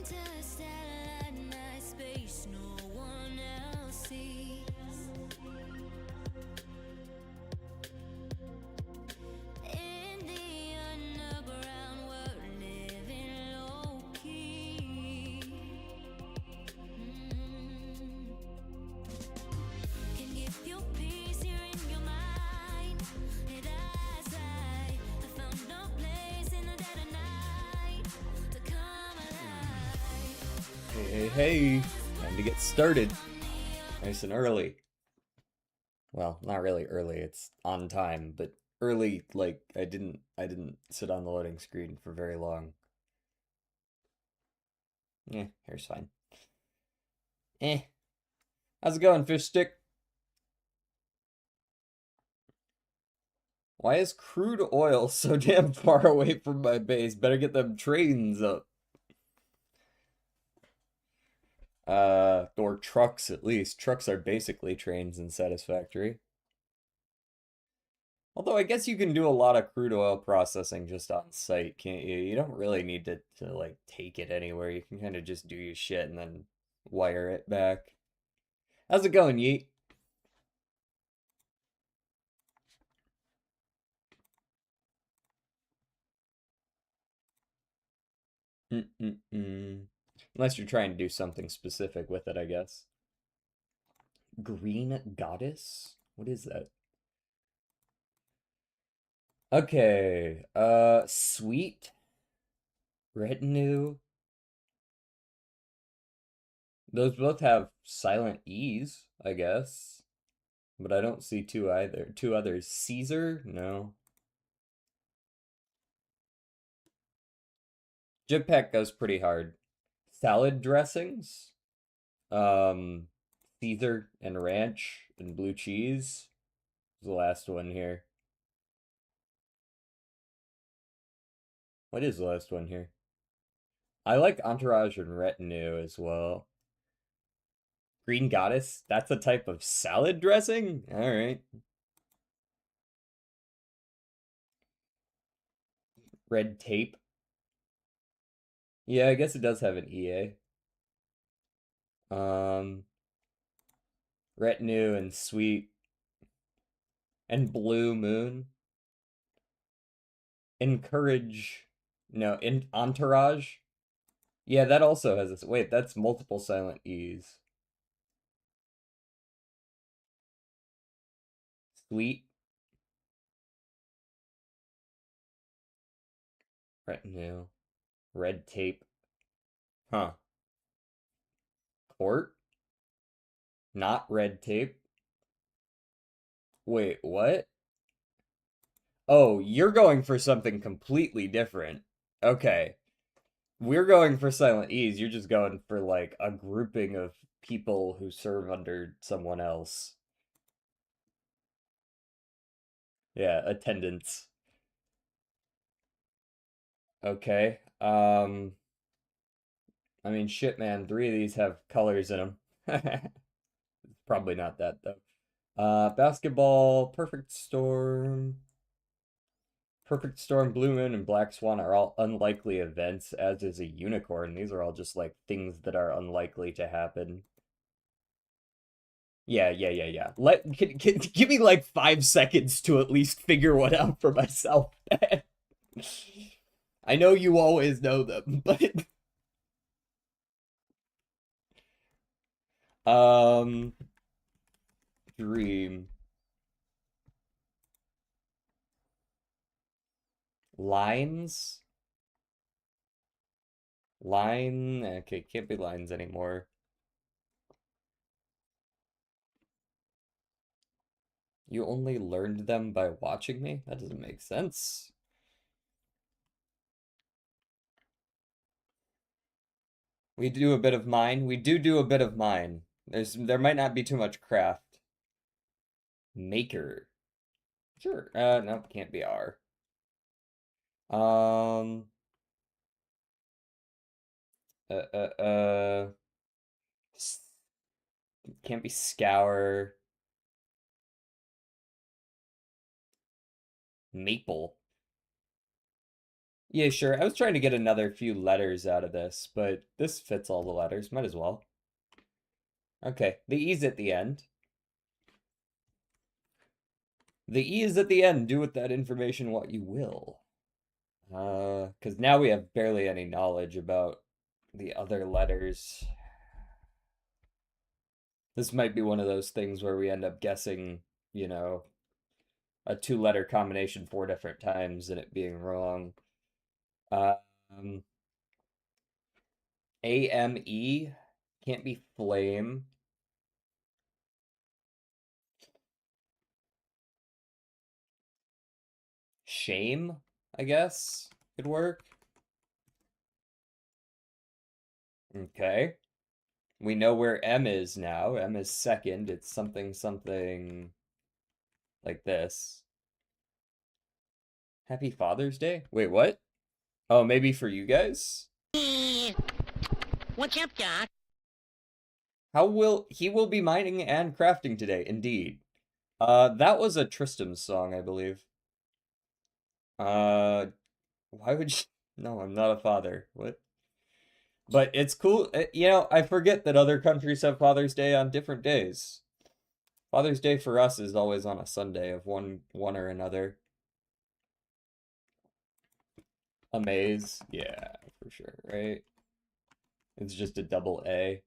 Interstellar night space, no one else sees. In the underground, we're living low key. Can give you peace here in your mind. And as I found no place in the dead of night to come alive. Hey, hey, time to get started. Nice and early. Well, not really early, it's on time, but early, like I didn't sit on the loading screen for very long. Hair's fine. How's it going, fish stick? Why is crude oil so damn far away from my base? Better get them trains up. Or trucks at least. Trucks are basically trains in Satisfactory. Although I guess you can do a lot of crude oil processing just on site, can't you? You don't really need to like take it anywhere. You can kind of just do your shit and then wire it back. How's it going, Yeet? Mm-mm-mm. Unless you're trying to do something specific with it, I guess. Green Goddess? What is that? Okay, Sweet Retinue. Those both have silent E's, I guess. But I don't see two either. Two others. Caesar? No. Jetpack goes pretty hard. Salad dressings? Um, Caesar and ranch and blue cheese. The last one here. What is the last one here? I like Entourage and Retinue as well. Green Goddess? That's a type of salad dressing? Alright. Red Tape? Yeah, I guess it does have an EA. Retinue and Sweet and Blue Moon. Encourage. No, in Entourage. Yeah, that also has this. Wait, that's multiple silent E's. Sweet. Retinue. Red tape. Huh. Court? Not red tape? Wait, what? Oh, you're going for something completely different. Okay. We're going for silent E's. You're just going for like a grouping of people who serve under someone else. Yeah, attendants. Okay. I mean, shit, man. Three of these have colors in them. Probably not that though. Basketball, Perfect Storm, Blue Moon, and Black Swan are all unlikely events, as is a unicorn. These are all just like things that are unlikely to happen. Yeah. Give me like 5 seconds to at least figure one out for myself. I know you always know them, but um, Dream. Lines? Line? Okay, can't be lines anymore. You only learned them by watching me? That doesn't make sense. We do a bit of mine. We do a bit of mine. There might not be too much craft. Maker. Sure. No, can't be R. Um uh uh uh s- can't be scour. Maple. Yeah, sure. I was trying to get another few letters out of this, but this fits all the letters. Might as well. Okay, the E's at the end. The E is at the end. Do with that information what you will. Because now we have barely any knowledge about the other letters. This might be one of those things where we end up guessing, you know, a two-letter combination four different times and it being wrong. Um, AME can't be flame. Shame, I guess, could work. Okay. We know where M is now. M is second. It's something something like this. Happy Father's Day? Wait, what? Oh, maybe for you guys? What's up, Doc? How will he will be mining and crafting today, indeed. That was a Tristram song, I believe. Uh, why would you? No, I'm not a father. What? But it's cool. You know, I forget that other countries have Father's Day on different days. Father's Day for us is always on a Sunday of one or another. Amaze, yeah, for sure, right? It's just a double A.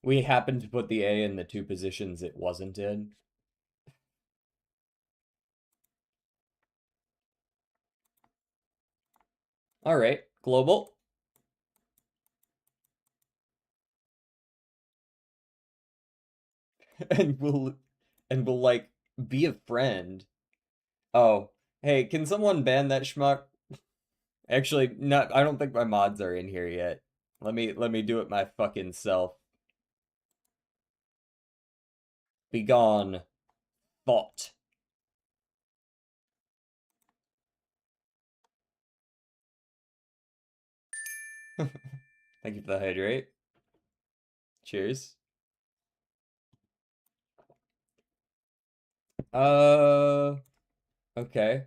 We happened to put the A in the two positions it wasn't in. All right, global. and we'll like be a friend. Oh, hey, can someone ban that schmuck? Actually, not. I don't think my mods are in here yet. Let me do it my fucking self. Begone, thought. Thank you for the hydrate. Cheers. Uh, okay.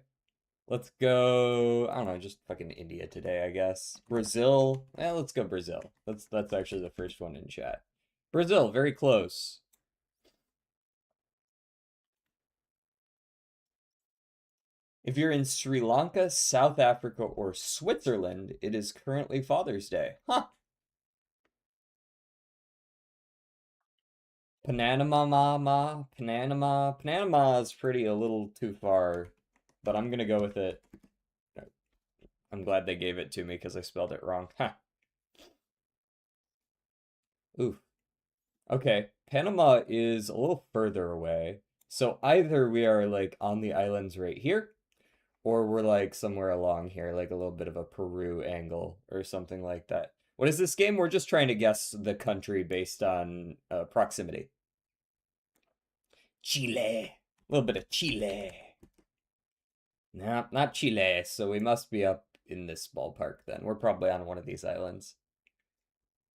Let's go. I don't know, just fucking India today, I guess. Brazil. Let's go Brazil. That's actually the first one in chat. Brazil, very close. If you're in Sri Lanka, South Africa, or Switzerland, it is currently Father's Day. Huh. Panama is pretty a little too far, but I'm gonna go with it. I'm glad they gave it to me because I spelled it wrong. Huh. Oof. Okay, Panama is a little further away. So either we are like on the islands right here, or we're like somewhere along here, like a little bit of a Peru angle or something like that. What is this game? We're just trying to guess the country based on proximity. Chile. A little bit of Chile. No, not Chile. So we must be up in this ballpark then. We're probably on one of these islands.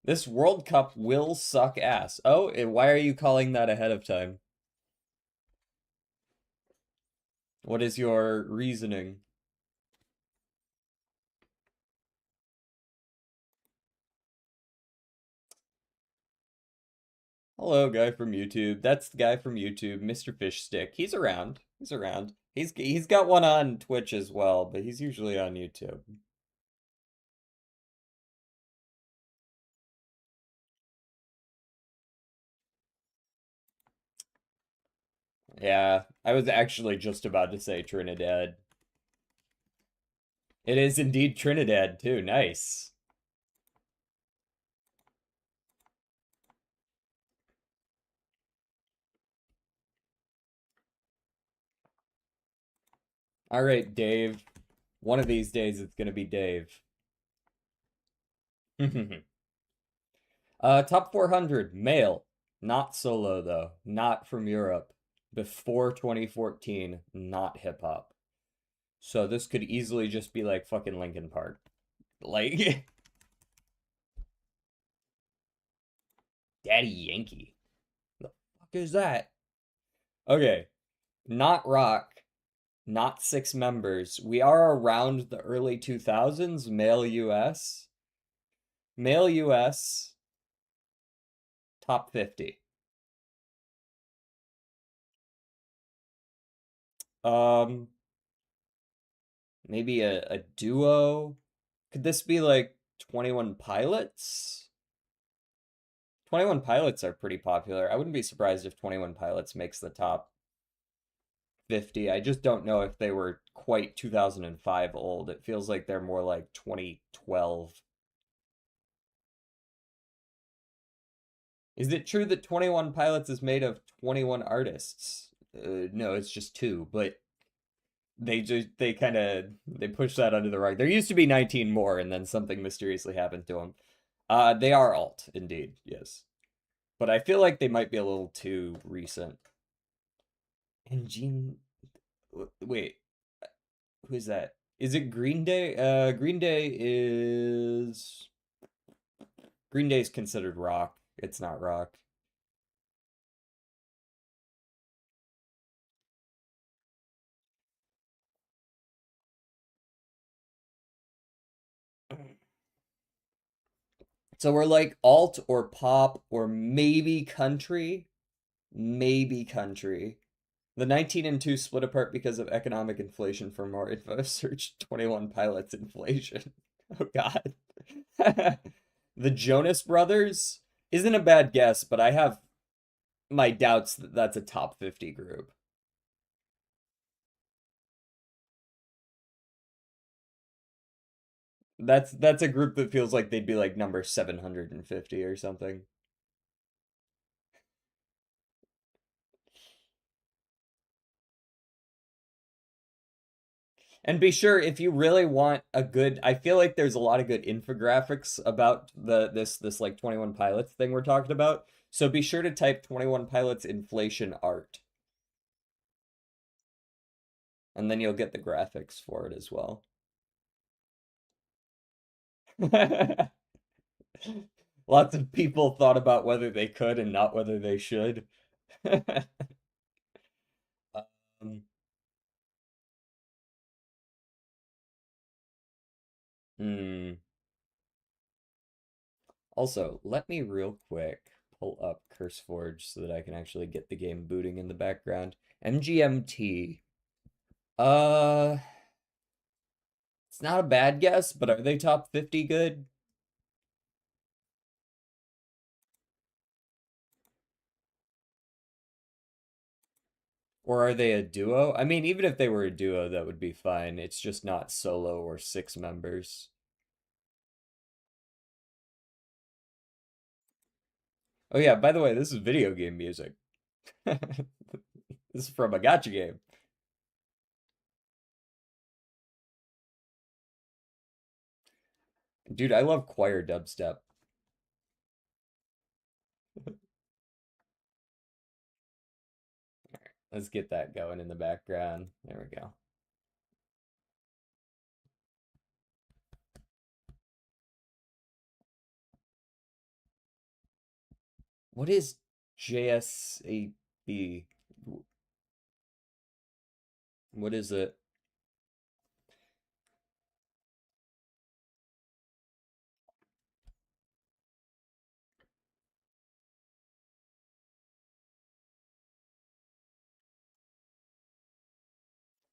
This World Cup will suck ass. Oh, and why are you calling that ahead of time? What is your reasoning? Hello, guy from YouTube. That's the guy from YouTube, Mr. Fishstick. He's around. He's around. He's got one on Twitch as well, but he's usually on YouTube. Yeah, I was actually just about to say Trinidad. It is indeed Trinidad too. Nice. All right, Dave. One of these days it's gonna be Dave. Top 400 male, not solo though, not from Europe. Before 2014, not hip hop. So this could easily just be like fucking Linkin Park. Like Daddy Yankee. The fuck is that? Okay. Not rock. Not 6 members. We are around the early 2000s, male US. Male US, top 50. Um, maybe a duo. Could this be like 21 Pilots? 21 Pilots are pretty popular. I wouldn't be surprised if 21 Pilots makes the top 50. I just don't know if they were quite 2005 old. It feels like they're more like 2012. Is it true that 21 Pilots is made of 21 artists? No, it's just two, but they kind of they push that under the rug. There used to be 19 more, and then something mysteriously happened to them. They are alt, indeed, yes. But I feel like they might be a little too recent. And Gene, wait, who's that? Is it Green Day? Green Day is considered rock. It's not rock. So we're like alt or pop or maybe country. Maybe country. The 19 and 2 split apart because of economic inflation. For more info, search 21 Pilots inflation. Oh God. The Jonas Brothers isn't a bad guess, but I have my doubts that that's a top 50 group. That's a group that feels like they'd be like number 750 or something. And be sure if you really want a good, I feel like there's a lot of good infographics about this like 21 Pilots thing we're talking about. So be sure to type 21 Pilots inflation art. And then you'll get the graphics for it as well. Lots of people thought about whether they could and not whether they should. Um, hmm. Also, let me real quick pull up CurseForge so that I can actually get the game booting in the background. MGMT. Uh, it's not a bad guess, but are they top 50 good? Or are they a duo? I mean, even if they were a duo, that would be fine. It's just not solo or 6 members. Oh yeah, by the way, this is video game music. This is from a gacha game. Dude, I love choir dubstep. Let's get that going in the background. There we go. What is JSAB? What is it?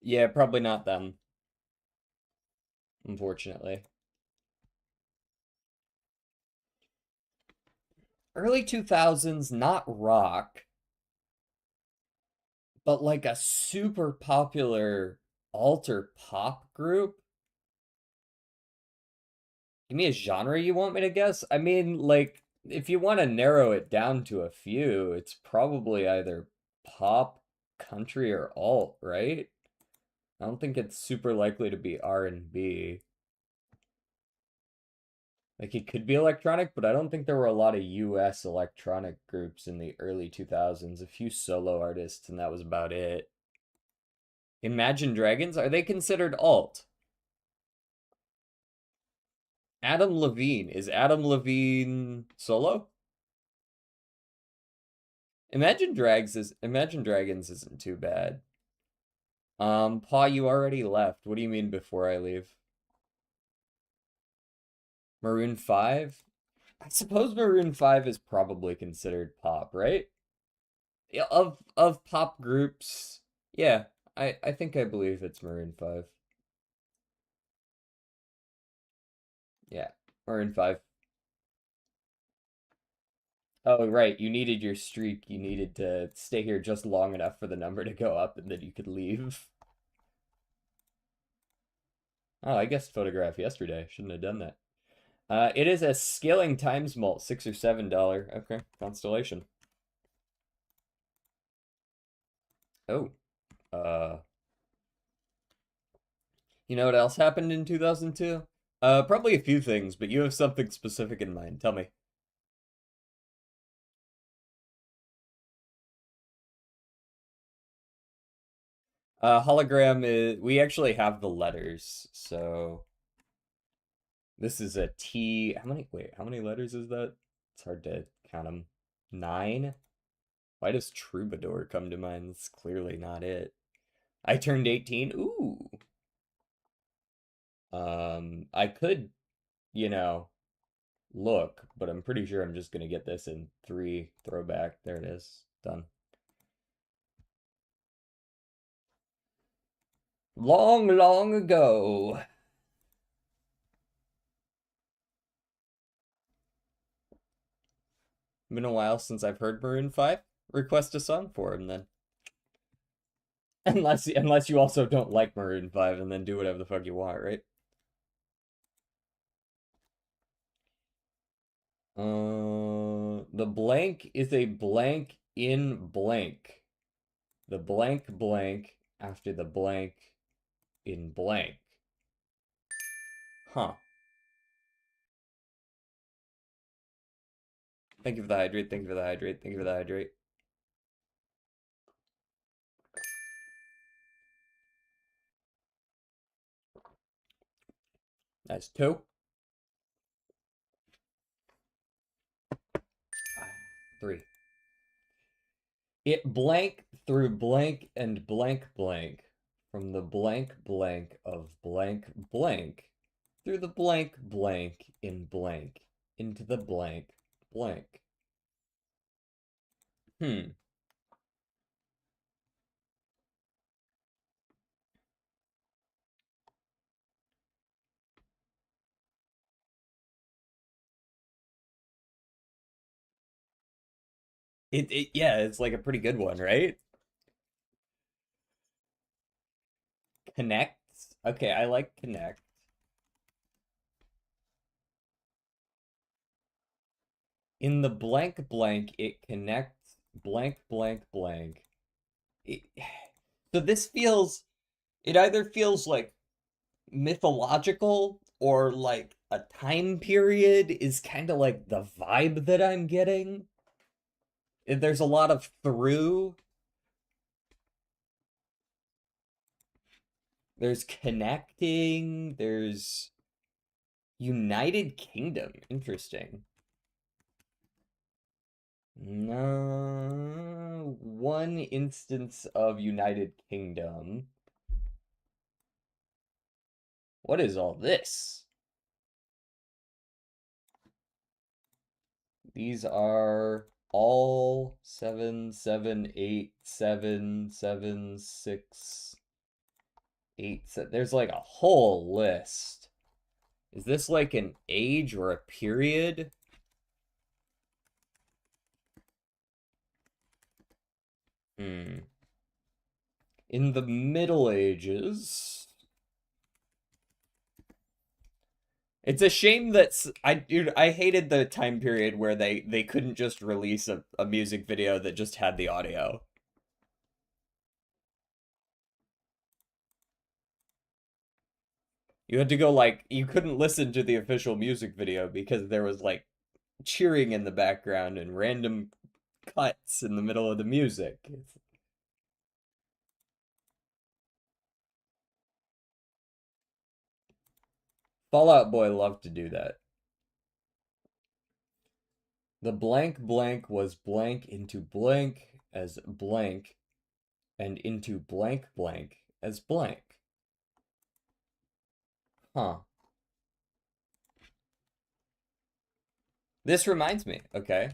Yeah, probably not them, unfortunately. Early 2000s, not rock, but like a super popular alter pop group. Give me a genre you want me to guess? I mean, like, if you want to narrow it down to a few, it's probably either pop, country, or alt, right? I don't think it's super likely to be R&B. Like, it could be electronic, but I don't think there were a lot of US electronic groups in the early 2000s. A few solo artists, and that was about it. Imagine Dragons, are they considered alt? Adam Levine, is Adam Levine solo? Imagine Dragons isn't too bad. Pa, you already left. What do you mean before I leave? Maroon 5? I suppose Maroon 5 is probably considered pop, right? Yeah, of pop groups. Yeah, I think I believe it's Maroon 5. Yeah, Maroon 5. Oh, right, you needed your streak. You needed to stay here just long enough for the number to go up and then you could leave. Oh, I guessed photograph yesterday. Shouldn't have done that. It is a scaling times mult, $6 or $7. Okay, Constellation. Oh, uh, you know what else happened in 2002? Probably a few things, but you have something specific in mind. Tell me. Hologram is, we actually have the letters, so this is a T. How many letters is that? It's hard to count them. 9? Why does Troubadour come to mind? That's clearly not it. I turned 18. Ooh. I could, you know, look, but I'm pretty sure I'm just gonna get this in 3 throwback. There it is. Done. Long, long ago. Been a while since I've heard Maroon 5. Request a song for him then. Unless you also don't like Maroon 5 and then do whatever the fuck you want, right? The blank is a blank in blank. The blank blank after the blank in blank. Huh. Thank you for the hydrate. Thank you for the hydrate. Thank you for the hydrate. That's 2. 3. It blank through blank and blank blank from the blank blank of blank blank through the blank blank in blank into the blank blank. Hmm. Yeah, it's like a pretty good one, right? Connects. Okay, I like connect. In the blank blank, it connects blank blank blank. It, so this feels, it either feels like mythological or like a time period is kind of like the vibe that I'm getting. There's a lot of through. There's connecting. There's United Kingdom. Interesting. No, one instance of United Kingdom. What is all this? These are all 7, 7, 8, 7, 7, 6, 8. There's like a whole list. Is this like an age or a period? Hmm. In the Middle Ages. It's a shame that dude, I hated the time period where they couldn't just release a music video that just had the audio. You had to go like you couldn't listen to the official music video because there was like cheering in the background and random cuts in the middle of the music. Fallout Boy loved to do that. The blank blank was blank into blank as blank and into blank blank as blank. Huh. This reminds me. Okay.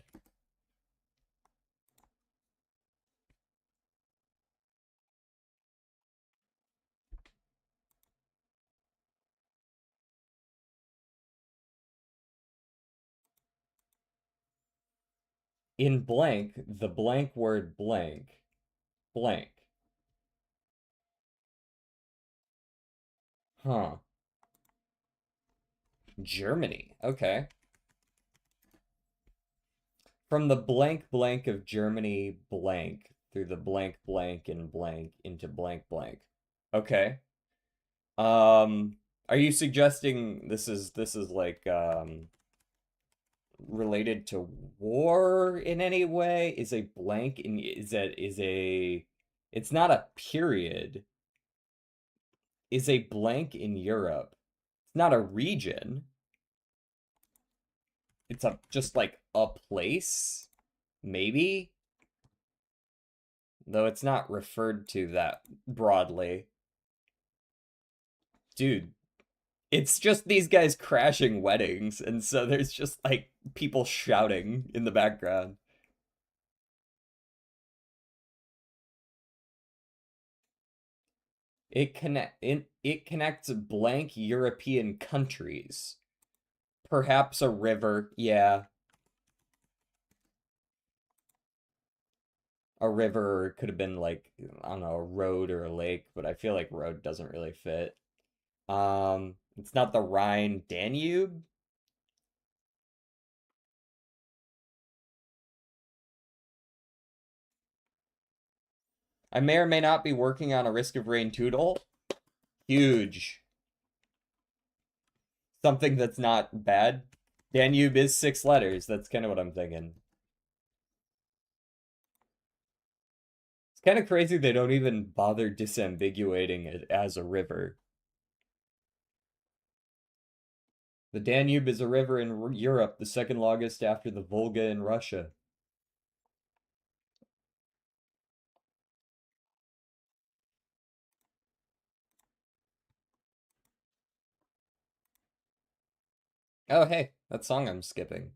In blank, the blank word blank, blank. Huh. Germany. Okay. From the blank blank of Germany blank through the blank blank and blank into blank blank. Okay. Are you suggesting this is like related to war in any way? Is a blank in is that is a it's not a period. Is a blank in Europe? It's not a region. It's a just like a place, maybe, though it's not referred to that broadly. Dude, it's just these guys crashing weddings, and so there's just like people shouting in the background. It connects blank European countries. Perhaps a river, yeah. A river could have been like, I don't know, a road or a lake, but I feel like road doesn't really fit. It's not the Rhine Danube. I may or may not be working on a Risk of Rain Toodle. Huge. Something that's not bad. Danube is 6 letters. That's kind of what I'm thinking. It's kind of crazy they don't even bother disambiguating it as a river. The Danube is a river in Europe, the second longest after the Volga in Russia. Oh, hey, that song I'm skipping.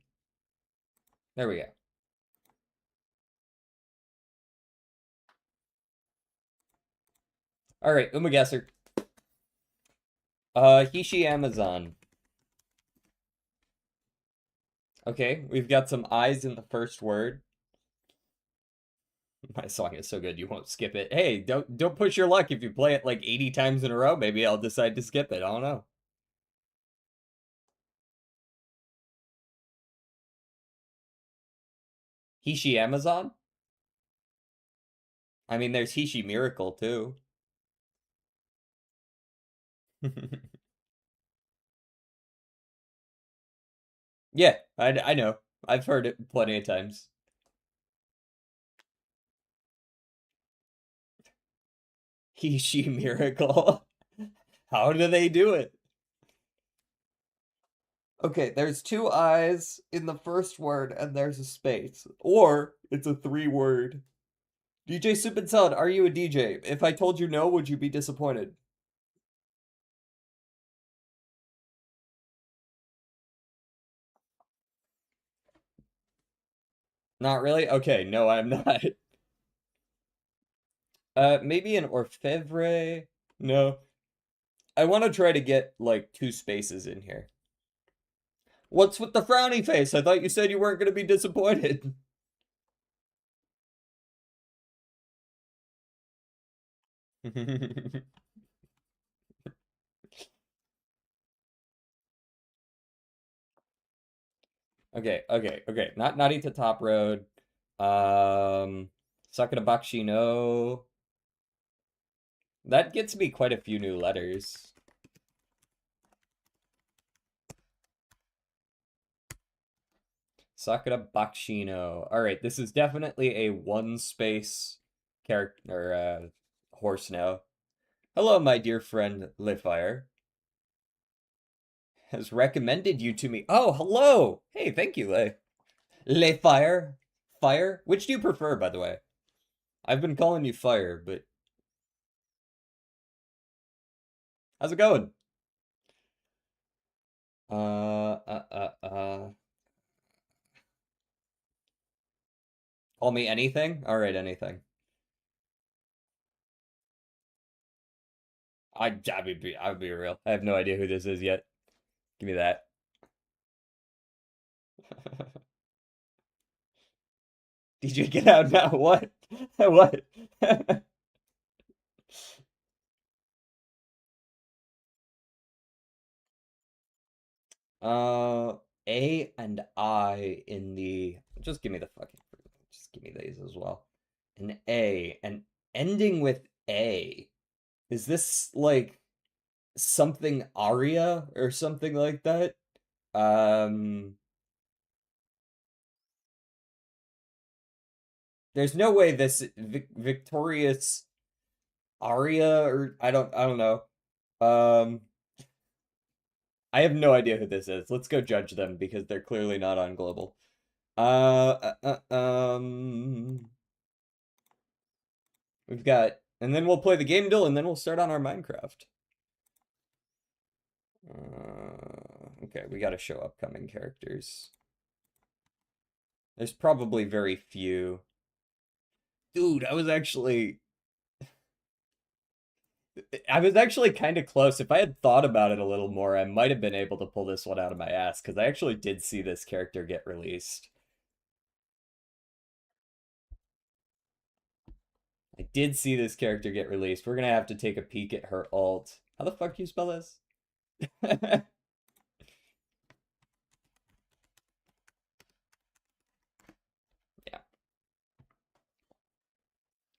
There we go. All right, Umagasser. Hishi Amazon. Okay, we've got some eyes in the first word. My song is so good you won't skip it. Hey, don't push your luck. If you play it like 80 times in a row, maybe I'll decide to skip it. I don't know. Hishi Amazon? I mean, there's Hishi Miracle too. Yeah, I know. I've heard it plenty of times. Hishi Miracle. How do they do it? Okay, there's 2 eyes in the first word and there's a space. Or it's a 3 word. DJ Soup and Salad, are you a DJ? If I told you no, would you be disappointed? Not really? Okay, no, I'm not. Maybe an orfèvre? No. I want to try to get like 2 spaces in here. What's with the frowny face? I thought you said you weren't going to be disappointed. Okay. Not Narita Top Road. Sakura Bakshi no. That gets me quite a few new letters. Sakura Bakshino. All right, this is definitely a 1 space character horse now. Hello, my dear friend Lefire. Has recommended you to me. Oh, hello. Hey, thank you, Lefire. Fire? Which do you prefer, by the way? I've been calling you Fire, but How's it going? Uh, uh, uh, uh. Call me anything? Alright, anything. I would be real. I have no idea who this is yet. Give me that. DJ, get out now. What? What? Uh, A and I in the. Just give me the fucking. Just give me these as well. An A and ending with A. Is this like something aria or something like that? Um, there's no way this Victorious aria or I don't know. Um, I have no idea who this is. Let's go judge them because they're clearly not on global. We've got, and then we'll play the game deal, and then we'll start on our Minecraft. Okay, we got to show upcoming characters. There's probably very few. Dude, I was actually kind of close. If I had thought about it a little more, I might have been able to pull this one out of my ass because I actually did see this character get released. I did see this character get released. We're gonna have to take a peek at her alt. How the fuck do you spell this? Yeah.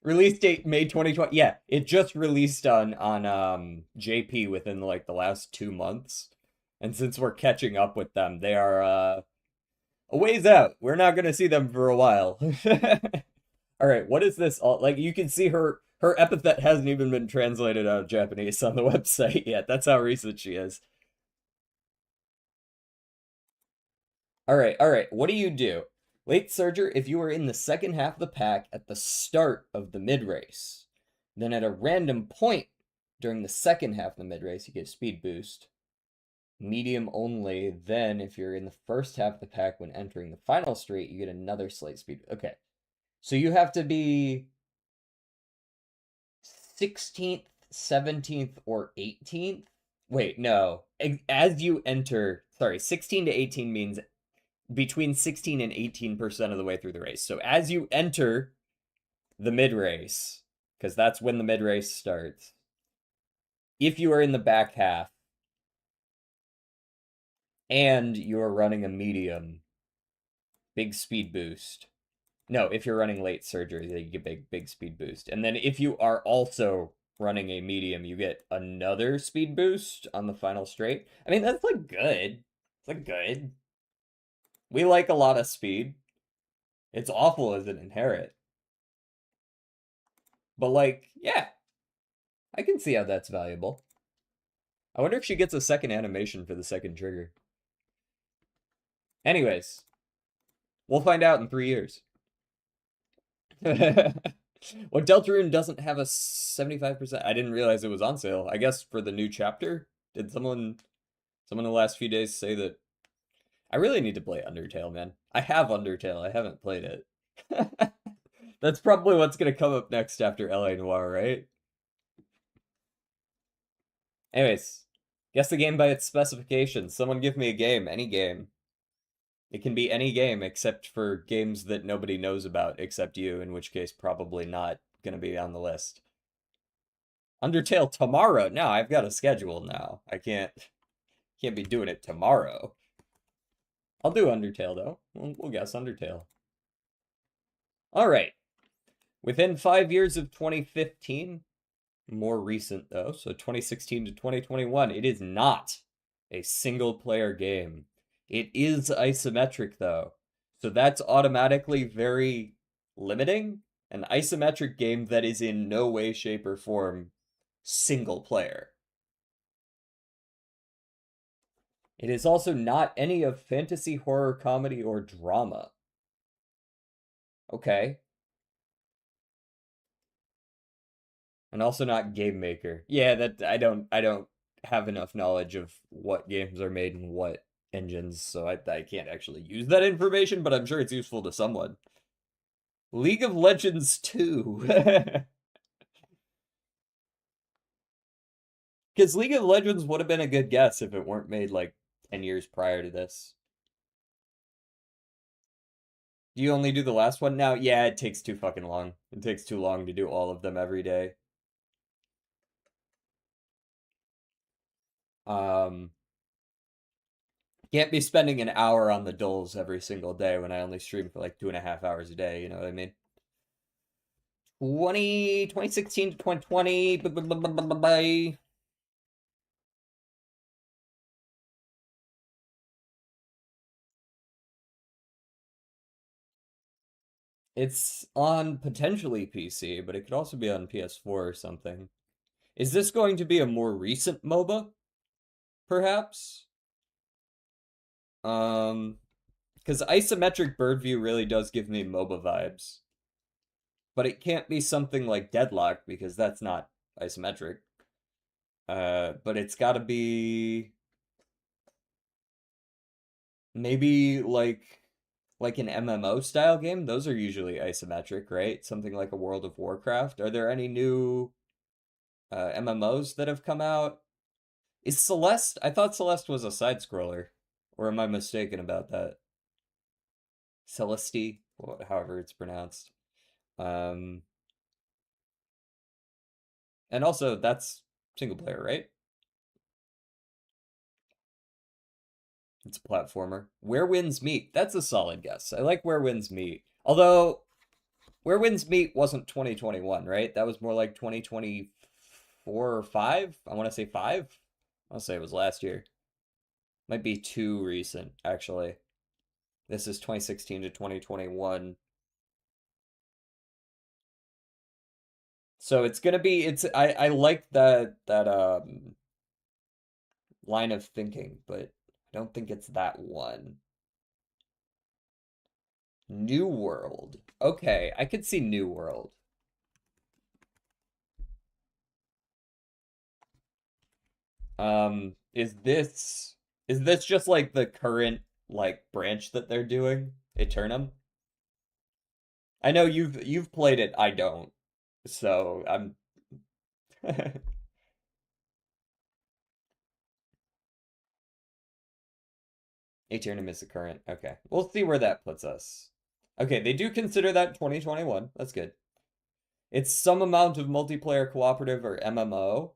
Release date May 2020. Yeah, it just released on JP within like the last 2 months. And since we're catching up with them, they are a ways out. We're not gonna see them for a while. All right, what is this? Like you can see her epithet hasn't even been translated out of Japanese on the website yet. That's how recent she is. All right. What do you do? Late Surger, if you are in the second half of the pack at the start of the mid race, then at a random point during the second half of the mid race, you get a speed boost. Medium only, then if you're in the first half of the pack when entering the final straight, you get another slight speed. Okay. So you have to be 16th, 17th, or 18th. Wait, no. As you enter, sorry, 16 to 18 means between 16 and 18% of the way through the race. So as you enter the mid race, because that's when the mid race starts, if you are in the back half and you are running a medium, big speed boost. No, if you're running Late Surger, you get big speed boost. And then if you are also running a medium, you get another speed boost on the final straight. I mean, that's like good. It's like good. We like a lot of speed. It's awful as an inherit. But like, yeah, I can see how that's valuable. I wonder if she gets a second animation for the second trigger. Anyways, we'll find out in 3 years. Well, Deltarune doesn't have a 75%. I didn't realize it was on sale. I guess for the new chapter. Did someone in the last few days say that I really need to play Undertale, man. I have Undertale. I haven't played it. That's probably what's going to come up next after LA Noire, right? Anyways, guess the game by its specifications. Someone give me a game, any game. It can be any game except for games that nobody knows about except you, in which case probably not going to be on the list. Undertale tomorrow. No, I've got a schedule now. I can't be doing it tomorrow. I'll do Undertale though. We'll guess Undertale. All right. Within 5 years of 2015, more recent though, so 2016 to 2021, it is not a single player game. It is isometric though. So that's automatically very limiting. An isometric game that is in no way, shape, or form single player. It is also not any of fantasy, horror, comedy, or drama. Okay. And also not Game Maker. Yeah, that I don't have enough knowledge of what games are made and what engines, so I can't actually use that information, but I'm sure it's useful to someone. League of Legends 2. Because League of Legends would have been a good guess if it weren't made like 10 years prior to this. Do you only do the last one now? Yeah, it takes too fucking long. It takes too long to do all of them every day. Um, can't be spending an hour on the dulls every single day when I only stream for like 2.5 hours a day, you know what I mean? 2016 to 2020. Bye. It's on potentially PC, but it could also be on PS4 or something. Is this going to be a more recent MOBA, perhaps? Because isometric bird view really does give me MOBA vibes. But it can't be something like Deadlock because that's not isometric. But it's got to be maybe like an MMO style game. Those are usually isometric, right? Something like a World of Warcraft. Are there any new MMOs that have come out? Is Celeste? I thought Celeste was a side scroller, or am I mistaken about that? Celeste, however it's pronounced. Um, and also that's single player, right? It's a platformer. Where Winds Meet. That's a solid guess. I like Where Winds Meet. Although Where Winds Meet wasn't 2021, right? That was more like 2024 or 5. I want to say 5. I'll say it was last year. Might be too recent, actually. This is 2016 to 2021. So it's gonna be I like that line of thinking, but I don't think it's that one. New World. Okay, I could see New World. Is this just like the current like branch that they're doing? Eternum? I know you've played it, I don't. So I'm Eternum is the current. Okay. We'll see where that puts us. Okay, they do consider that 2021. That's good. It's some amount of multiplayer cooperative or MMO.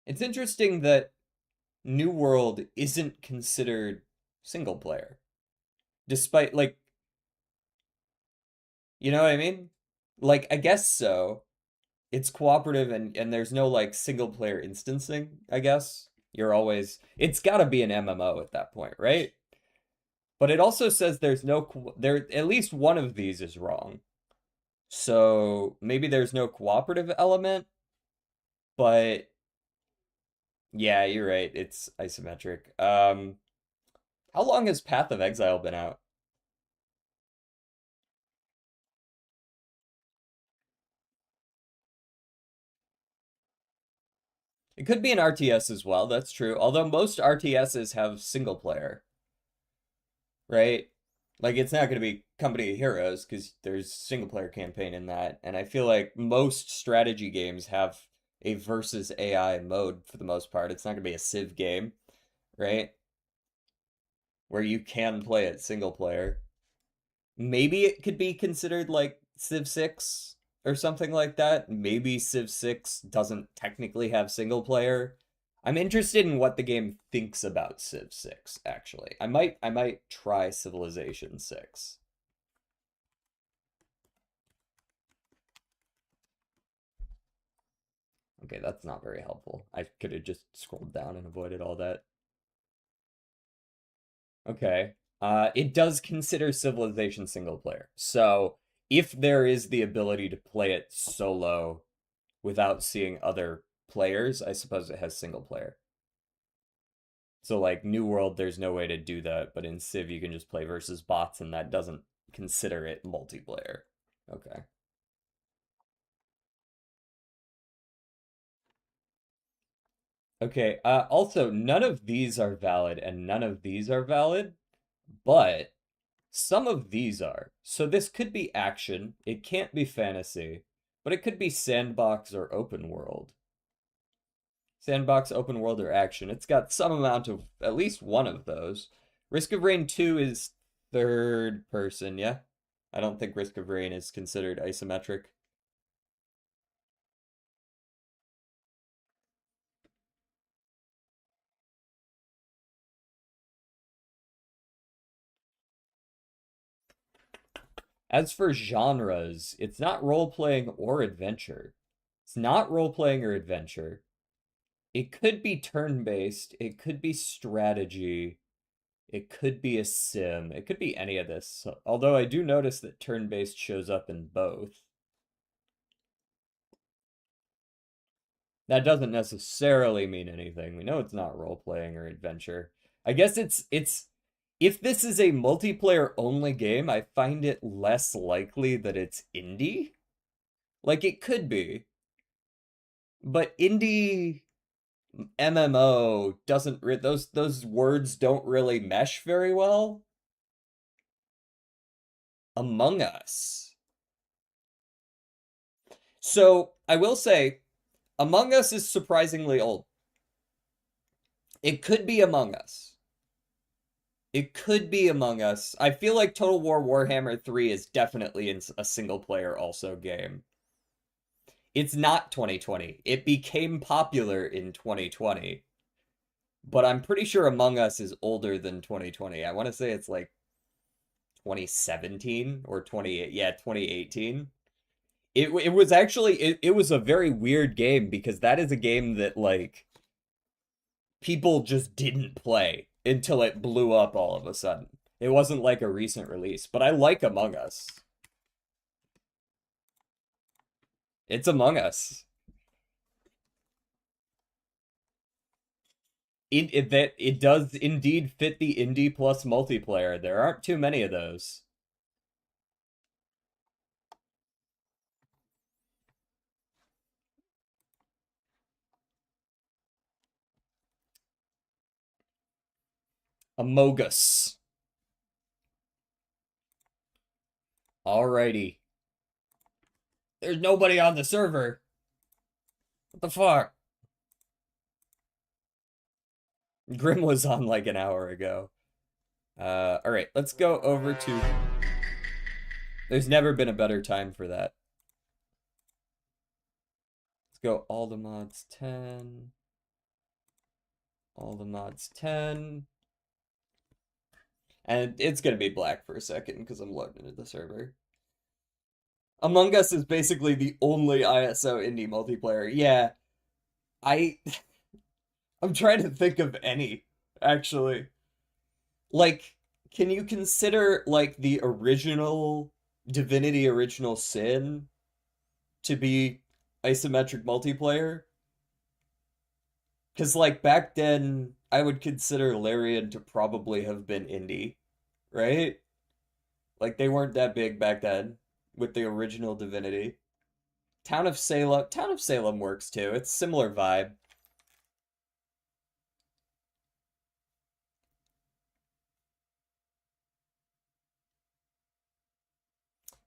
It's interesting that New World isn't considered single player. Despite like, you know what I mean? Like I guess so. It's cooperative and there's no like single player instancing, I guess. It's got to be an MMO at that point, right? But it also says there's no there at least one of these is wrong. So maybe there's no cooperative element, but yeah, you're right. It's isometric. How long has Path of Exile been out? It could be an RTS as well, that's true. Although most RTSs have single player, right? Like it's not going to be Company of Heroes because there's single player campaign in that, and I feel like most strategy games have a versus AI mode for the most part. It's not going to be a Civ game, right? Where you can play it single player. Maybe it could be considered like Civ 6 or something like that. Maybe Civ 6 doesn't technically have single player. I'm interested in what the game thinks about Civ 6 actually. I might try Civilization 6. Okay, that's not very helpful. I could have just scrolled down and avoided all that. Okay. It does consider Civilization single player. So if there is the ability to play it solo without seeing other players, I suppose it has single player. So like New World, there's no way to do that, but in Civ you can just play versus bots, and that doesn't consider it multiplayer. Okay. Okay, also, none of these are valid and none of these are valid, but some of these are. So this could be action, it can't be fantasy, but it could be sandbox or open world. Sandbox, open world, or action. It's got some amount of at least one of those. Risk of Rain 2 is third person, yeah? I don't think Risk of Rain is considered isometric. As for genres, it's not role-playing or adventure. It's not role-playing or adventure. It could be turn-based, it could be strategy, it could be a sim, it could be any of this. Although I do notice that turn-based shows up in both. That doesn't necessarily mean anything. We know it's not role-playing or adventure. I guess it's if this is a multiplayer only game, I find it less likely that it's indie. Like it could be. But indie MMO doesn't those words don't really mesh very well. Among Us. So, I will say Among Us is surprisingly old. It could be Among Us. It could be Among Us. I feel like Total War Warhammer 3 is definitely in a single player also game. It's not 2020. It became popular in 2020. But I'm pretty sure Among Us is older than 2020. I want to say it's like 2017 or 2018. It was actually it was a very weird game because that is a game that like people just didn't play until it blew up all of a sudden. It wasn't like a recent release, but I like Among Us. It's Among Us. It does indeed fit the indie plus multiplayer. There aren't too many of those. Amogus. Alrighty. There's nobody on the server. What the fuck? Grim was on like an hour ago. Alright, let's go over to... There's never been a better time for that. Let's go all the mods 10. All the mods 10. And it's gonna be black for a second because I'm logged into the server. Among Us is basically the only ISO indie multiplayer. Yeah, I'm trying to think of any, actually. Like, can you consider, like, the original Divinity Original Sin to be isometric multiplayer? Because, like, back then, I would consider Larian to probably have been indie, right? Like, they weren't that big back then with the original Divinity. Town of Salem works too. It's similar vibe.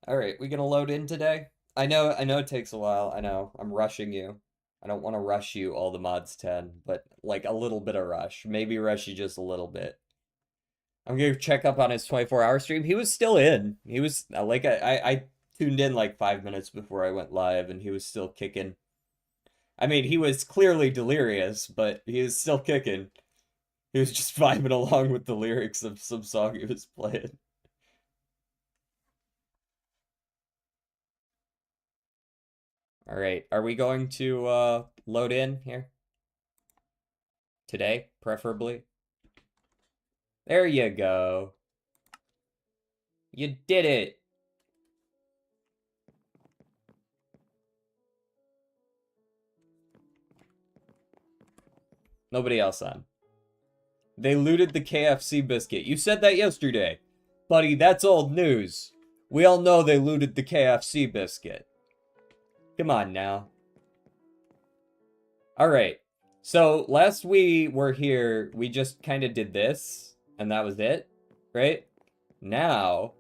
All right, we gonna load in today? I know it takes a while. I know. I'm rushing you. I don't want to rush you all the mods 10, but like a little bit of rush. Maybe rush you just a little bit. I'm gonna check up on his 24-hour stream. He was still in. He was like I tuned in like 5 minutes before I went live and he was still kicking. I mean, he was clearly delirious, but he was still kicking. He was just vibing along with the lyrics of some song he was playing. All right, are we going to load in here? Today, preferably. There you go. You did it. Nobody else on. They looted the KFC biscuit. You said that yesterday. Buddy, that's old news. We all know they looted the KFC biscuit. Come on now. Alright. So last we were here, we just kind of did this, and that was it, right? Now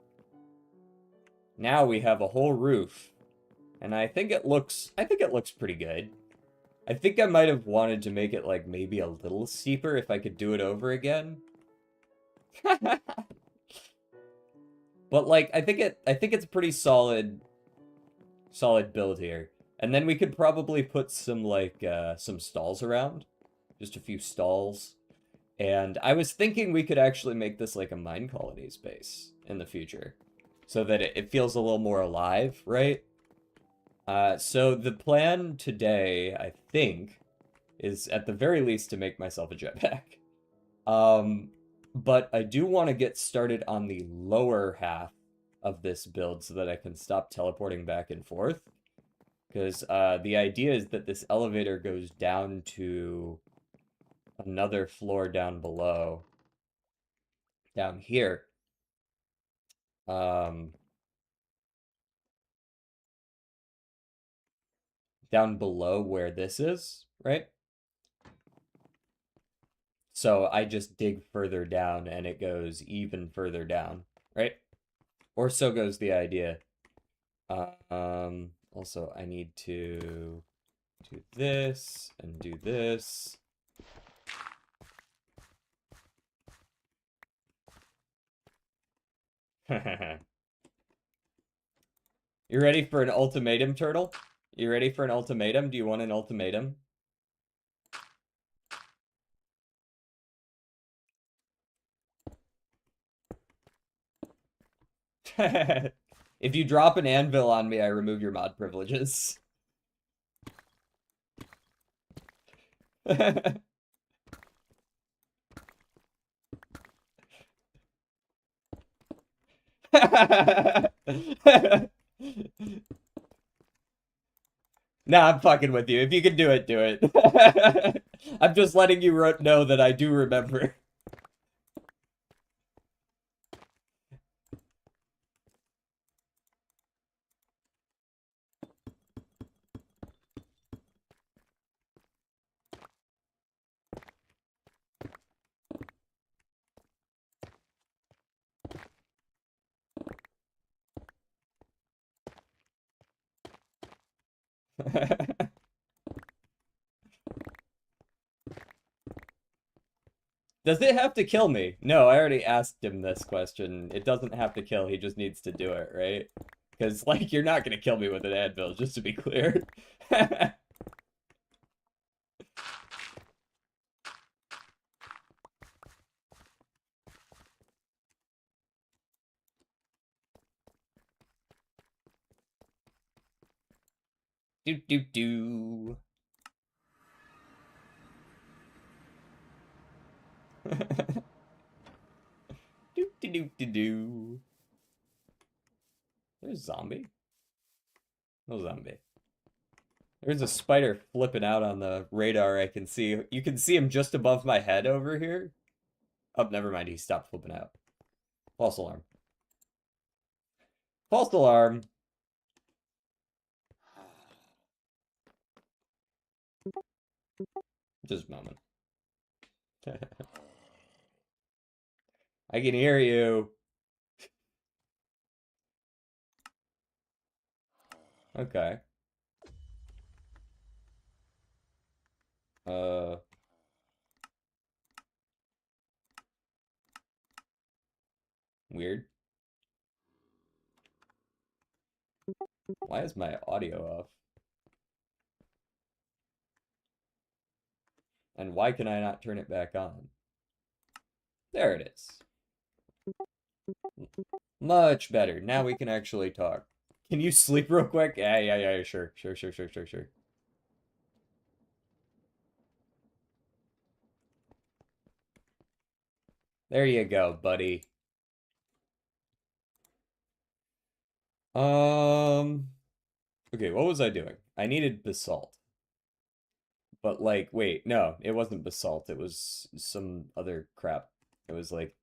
we have a whole roof, and I think it looks pretty good. I think I might have wanted to make it like maybe a little steeper if I could do it over again. But like I think it's a pretty solid build here. And then we could probably put some like some stalls around. Just a few stalls. And I was thinking we could actually make this like a mine colony space in the future. So that it feels a little more alive, right? So the plan today, I think, is at the very least to make myself a jetpack. But I do want to get started on the lower half of this build so that I can stop teleporting back and forth. Because the idea is that this elevator goes down to another floor down below. Down here. Down below where this is, right? So I just dig further down and it goes even further down, right? Or so goes the idea. Also, I need to do this and do this. You ready for an ultimatum, Turtle? You ready for an ultimatum? Do you want an ultimatum? If you drop an anvil on me, I remove your mod privileges. Nah, I'm fucking with you. If you can do it, do it. I'm just letting you know that I do remember. Does it have to kill me? No, I already asked him this question. It doesn't have to kill, he just needs to do it, right? Because, like, you're not gonna kill me with an anvil, just to be clear. Do do do. Do do do do do. There's a zombie. No zombie. There's a spider flipping out on the radar I can see. You can see him just above my head over here. Oh, never mind. He stopped flipping out. False alarm. False alarm. Just a moment. I can hear you. Okay. Weird. Why is my audio off? And why can I not turn it back on? There it is. Much better. Now we can actually talk. Can you sleep real quick? Yeah, sure. There you go, buddy. Okay, what was I doing? I needed basalt. But like, wait, no, it wasn't basalt. It was some other crap. It was like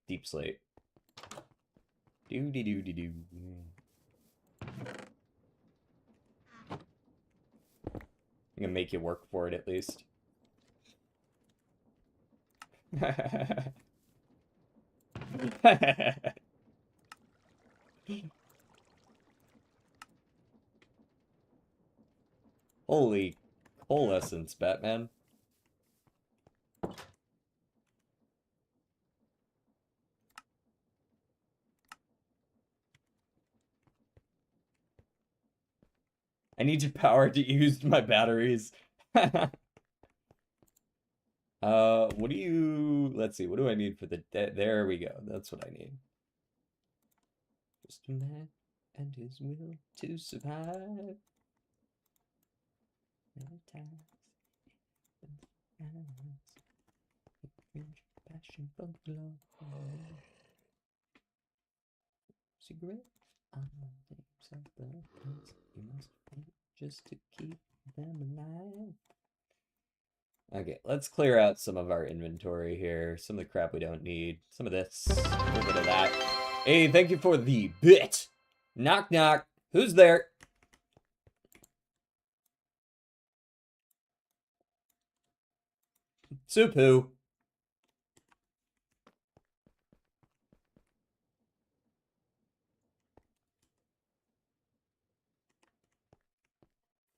deep slate. Doo dee doo dee doo. I'm gonna make you work for it at least. Holy coalescence, Batman. I need your power to use my batteries. What do you... Let's see, what do I need for the... There we go. That's what I need. Just a man and his will to survive. Passion for love. Cigarette. You must just to keep them alive. Okay, let's clear out some of our inventory here. Some of the crap we don't need. Some of this. A little bit of that. Hey, thank you for the bit. Knock, knock. Who's there? Supu.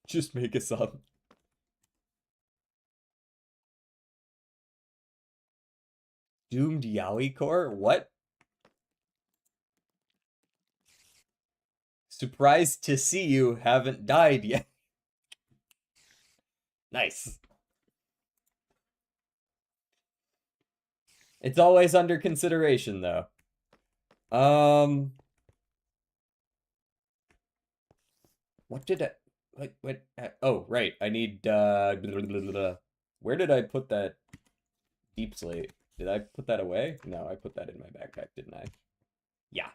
Just make us up. Doomed Yaoi Core? What? Surprised to see you haven't died yet. Nice. It's always under consideration, though. What did I... What? Oh, right. I need, Where did I put that deep slate? Did I put that away? No, I put that in my backpack, didn't I? Yeah.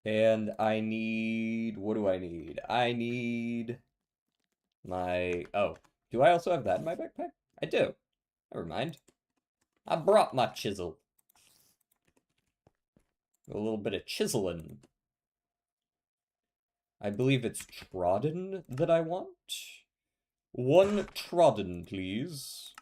And I need... What do I need? I need... my... Oh. Do I also have that in my backpack? I do. Never mind. I brought my chisel. A little bit of chiseling. I believe it's trodden that I want. 1 trodden, please.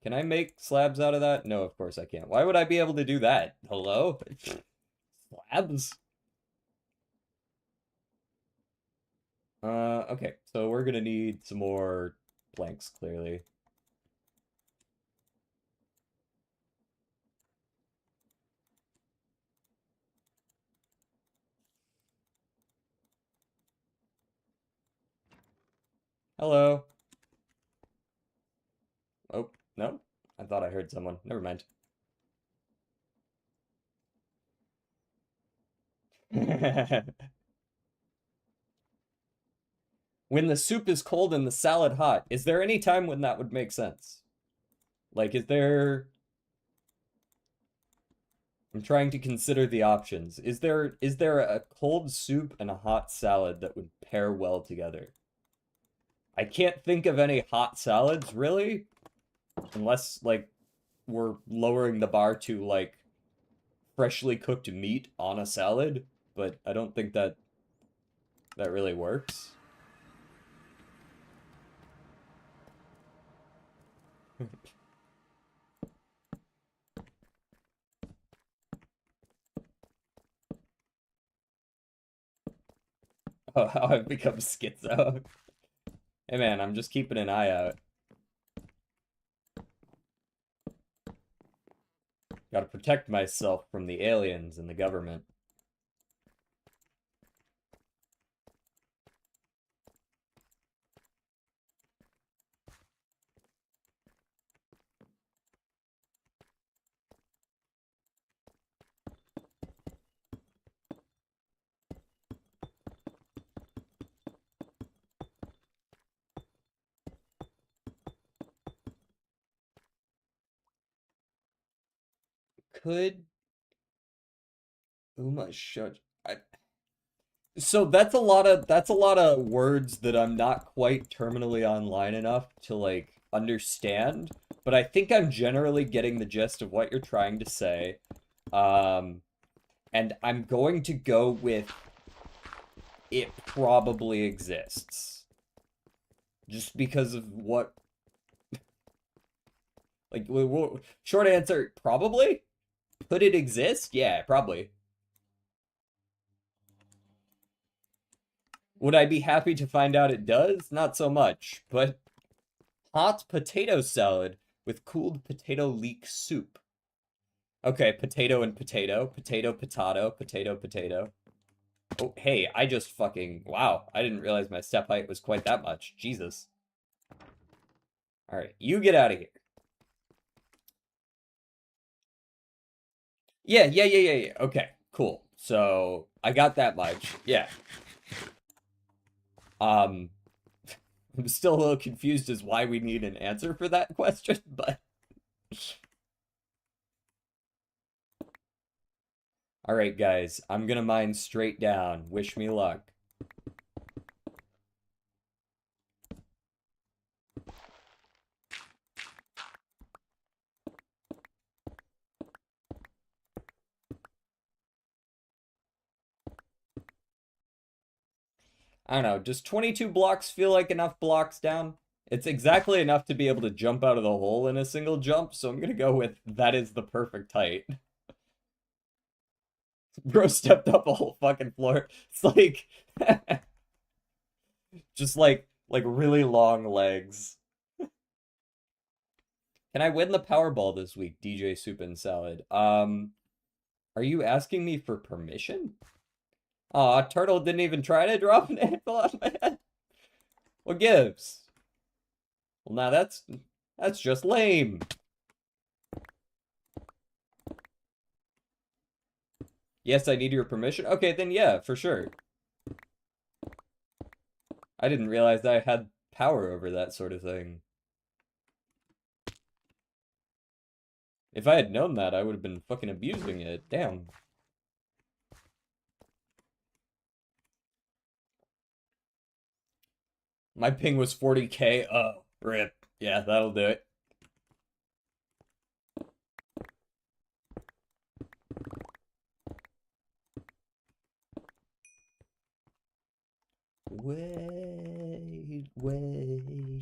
Can I make slabs out of that? No, of course I can't. Why would I be able to do that? Hello? Slabs? Okay, so we're gonna need some more planks, clearly. Hello? Oh, no? I thought I heard someone. Never mind. When the soup is cold and the salad hot, is there any time when that would make sense? Like, is there... I'm trying to consider the options. Is there a cold soup and a hot salad that would pair well together? I can't think of any hot salads, really. Unless, like, we're lowering the bar to, like, freshly cooked meat on a salad. But I don't think that really works. Oh, how I've become schizo. Hey man, I'm just keeping an eye out. Gotta protect myself from the aliens and the government. Could Uma shut So that's a lot of words that I'm not quite terminally online enough to like understand, but I think I'm generally getting the gist of what you're trying to say. And I'm going to go with it probably exists. Just because of what? Like, short answer, probably? Could it exist? Yeah, probably. Would I be happy to find out it does? Not so much, but hot potato salad with cooled potato leek soup. Okay, potato and potato, potato, potato, potato, potato. Oh, hey, I just fucking, wow, I didn't realize my step height was quite that much. Jesus. All right, you get out of here. Yeah. Okay, cool. So, I got that much. Yeah. I'm still a little confused as why we need an answer for that question, but all right, guys, I'm gonna mine straight down. Wish me luck. I don't know, does 22 blocks feel like enough blocks down? It's exactly enough to be able to jump out of the hole in a single jump, so I'm gonna go with that is the perfect height. Bro stepped up a whole fucking floor. It's like just like really long legs. Can I win the Powerball this week, DJ Soup and Salad? Are you asking me for permission? Aw, Turtle didn't even try to drop an anvil on my head. What gives? Well, now that's just lame. Yes, I need your permission. Okay, then yeah, for sure. I didn't realize I had power over that sort of thing. If I had known that, I would have been fucking abusing it. Damn. My ping was 40k. Oh, rip. Yeah, that'll do it. Wait,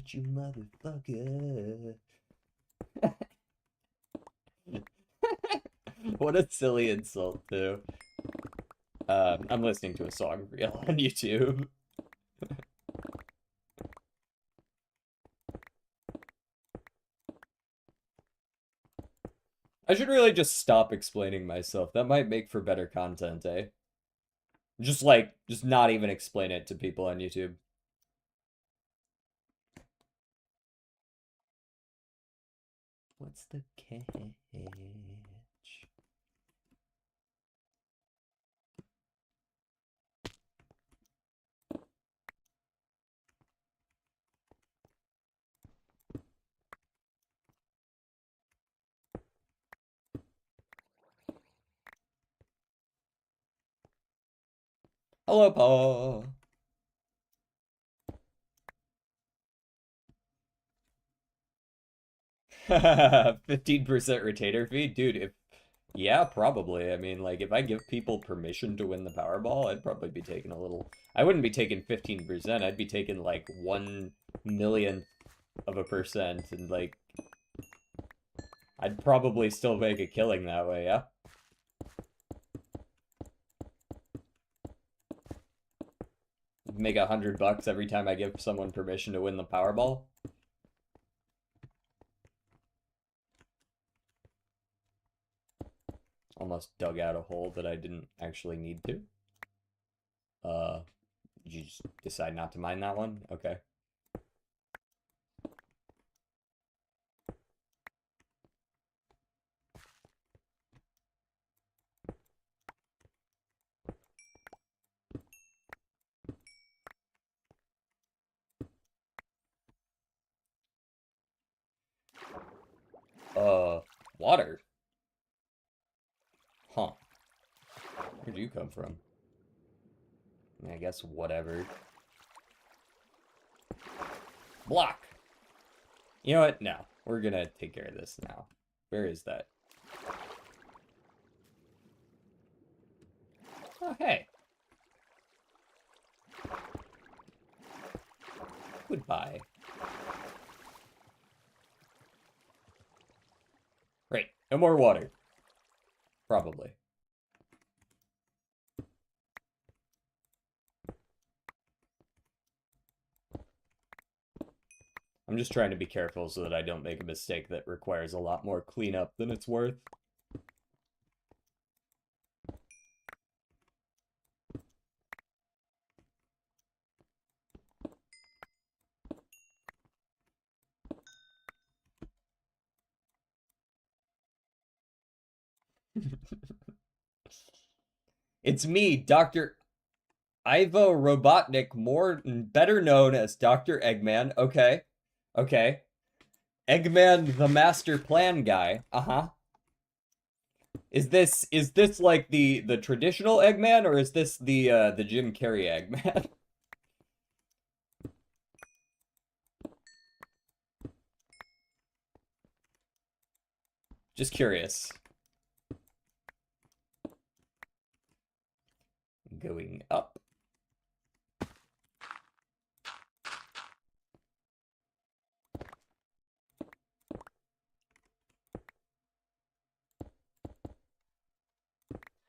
you motherfucker. What a silly insult, too. I'm listening to a song reel on YouTube. I should really just stop explaining myself. That might make for better content, eh? Just not even explain it to people on YouTube. What's the catch? Hello, Paul. 15% retainer fee? Dude, yeah, probably. I mean, like, if I give people permission to win the Powerball, I'd probably be taking a little... I wouldn't be taking 15%, I'd be taking, like, 1/1,000,000th of a percent, and, like... I'd probably still make a killing that way, yeah? Make $100 every time I give someone permission to win the Powerball? Almost dug out a hole that I didn't actually need to. Did you just decide not to mine that one? Okay. Water? Huh. Where'd you come from? I guess whatever. Block! You know what? No. We're gonna take care of this now. Where is that? Oh, hey. Goodbye. No more water. Probably. I'm just trying to be careful so that I don't make a mistake that requires a lot more cleanup than it's worth. It's me, Dr. Ivo Robotnik, better known as Dr. Eggman. Okay. Okay. Eggman, the master plan guy. Uh-huh. Is this like the traditional Eggman, or is this the Jim Carrey Eggman? Just curious. Going up.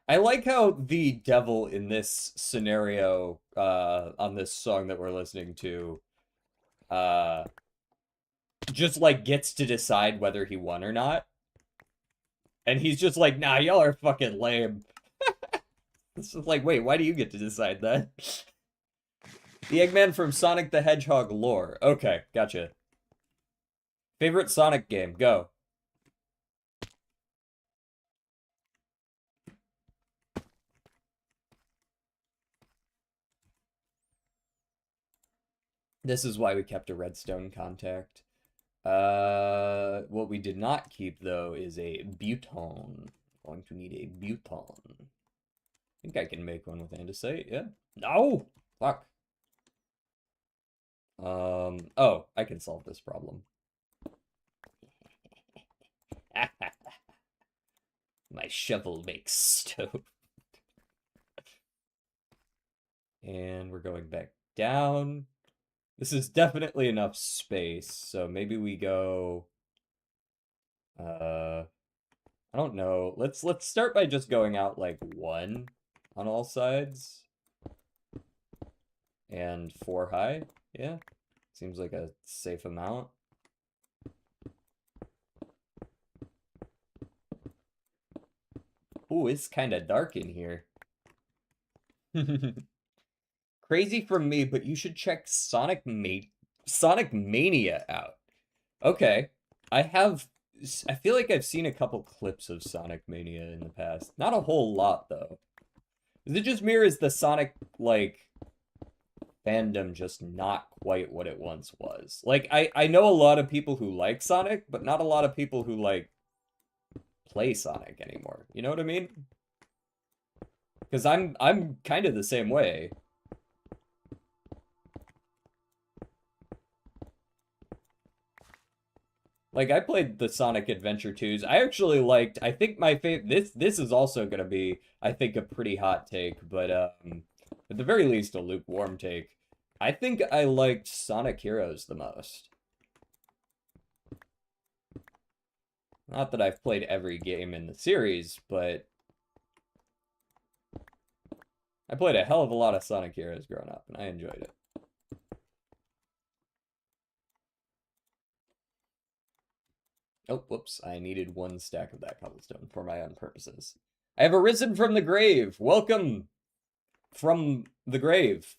I like how the devil in this scenario, on this song that we're listening to, just like gets to decide whether he won or not. And he's just like, nah, y'all are fucking lame. It's just like, wait, why do you get to decide that? The Eggman from Sonic the Hedgehog lore. Okay, gotcha. Favorite Sonic game, go. This is why we kept a redstone contact. What we did not keep, though, is a buton. Going to need a buton. I think I can make one with andesite, yeah? No! Fuck. Oh, I can solve this problem. My shovel makes stone. And we're going back down. This is definitely enough space, so maybe we go... I don't know. Let's start by just going out like 1 on all sides. And 4 high. Yeah. Seems like a safe amount. Ooh, it's kind of dark in here. Crazy from me, but you should check Sonic Mania out. Okay. I feel like I've seen a couple clips of Sonic Mania in the past. Not a whole lot, though. Is it just me, or is the Sonic, like, fandom just not quite what it once was? Like, I know a lot of people who like Sonic, but not a lot of people who, like, play Sonic anymore. You know what I mean? Because I'm kind of the same way. Like, I played the Sonic Adventure 2s. I actually liked, I think my favorite, this is also going to be, I think, a pretty hot take, but at the very least, a lukewarm take. I think I liked Sonic Heroes the most. Not that I've played every game in the series, but I played a hell of a lot of Sonic Heroes growing up, and I enjoyed it. Oh, whoops. I needed 1 stack of that cobblestone for my own purposes. I have arisen from the grave. Welcome from the grave.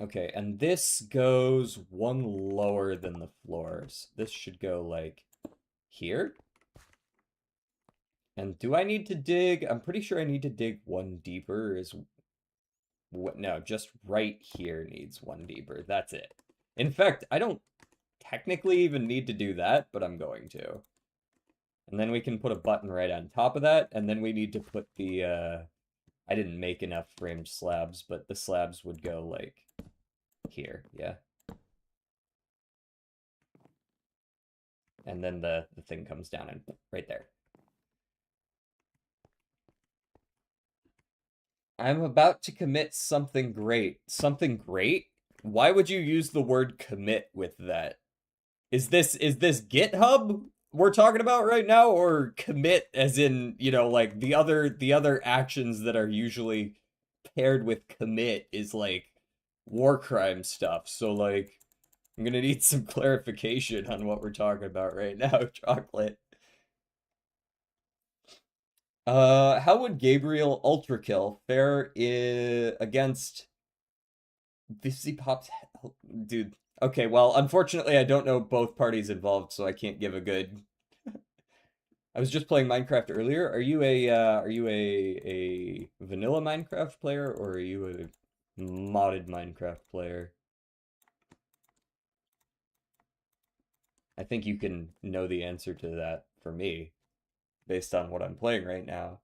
Okay, and this goes 1 lower than the floors. This should go, like, here? And do I need to dig? I'm pretty sure I need to dig 1 deeper. No, just right here needs 1 deeper. That's it. In fact, I don't technically even need to do that, but I'm going to. And then we can put a button right on top of that, and then we need to put the, I didn't make enough framed slabs, but the slabs would go, like, here, yeah. And then the thing comes down and right there. I'm about to commit something great. Something great? Why would you use the word commit with that? Is this GitHub? we're talking about right now, or commit as in, you know, like the other actions that are usually paired with commit is like war crime stuff. So like I'm gonna need some clarification on what we're talking about right now, Chocolate. How would Gabriel Ultrakill fare against Pops? Dude. Okay, well, unfortunately, I don't know both parties involved, so I can't give a good. I was just playing Minecraft earlier. Are you a vanilla Minecraft player, or are you a modded Minecraft player? I think you can know the answer to that for me, based on what I'm playing right now.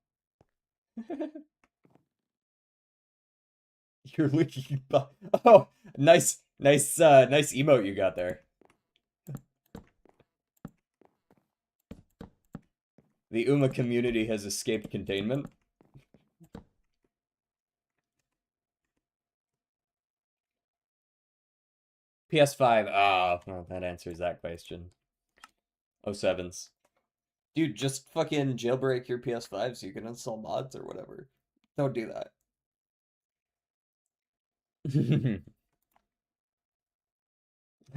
You're looking. Oh, nice emote you got there. The Uma community has escaped containment. PS5. Ah, well, that answers that question. 07s. Dude, just fucking jailbreak your PS5 so you can install mods or whatever. Don't do that.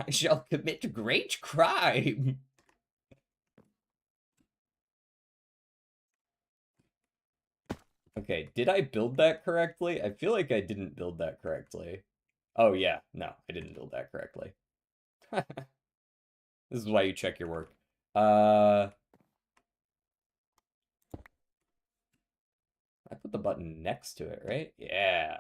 I shall commit great crime. Okay, did I build that correctly? I feel like I didn't build that correctly. Oh yeah, no, I didn't build that correctly. This is why you check your work. I put the button next to it, right? Yeah.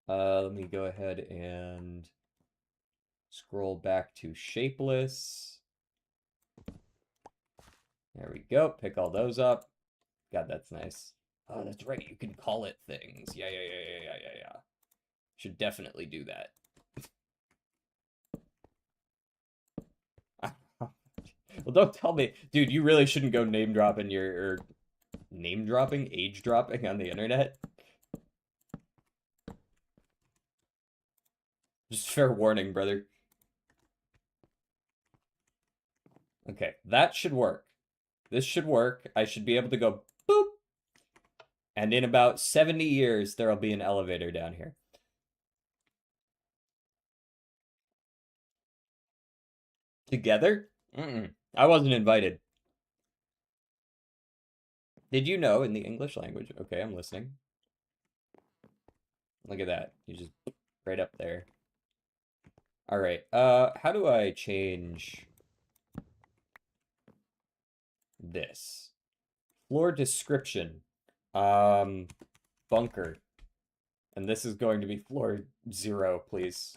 Let me go ahead and scroll back to shapeless. There we go. Pick all those up. God, that's nice. Oh, that's right. You can call it things. Yeah. Should definitely do that. Well, don't tell me. Dude, you really shouldn't go name dropping your... name dropping? Age dropping on the internet? Just fair warning, brother. Okay, that should work. This should work. I should be able to go boop. And in about 70 years, there'll be an elevator down here. Together? I wasn't invited. Did you know in the English language? Okay, I'm listening. Look at that. You just right up there. All right. How do I change this? Floor description. Bunker. And this is going to be floor 0, please.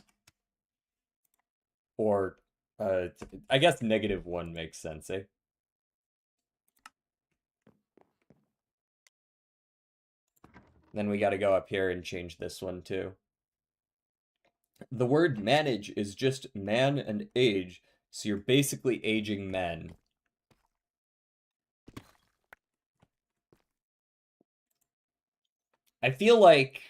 Or, I guess -1 makes sense, eh? Then we gotta go up here and change this one too. The word manage is just man and age, so you're basically aging men. I feel like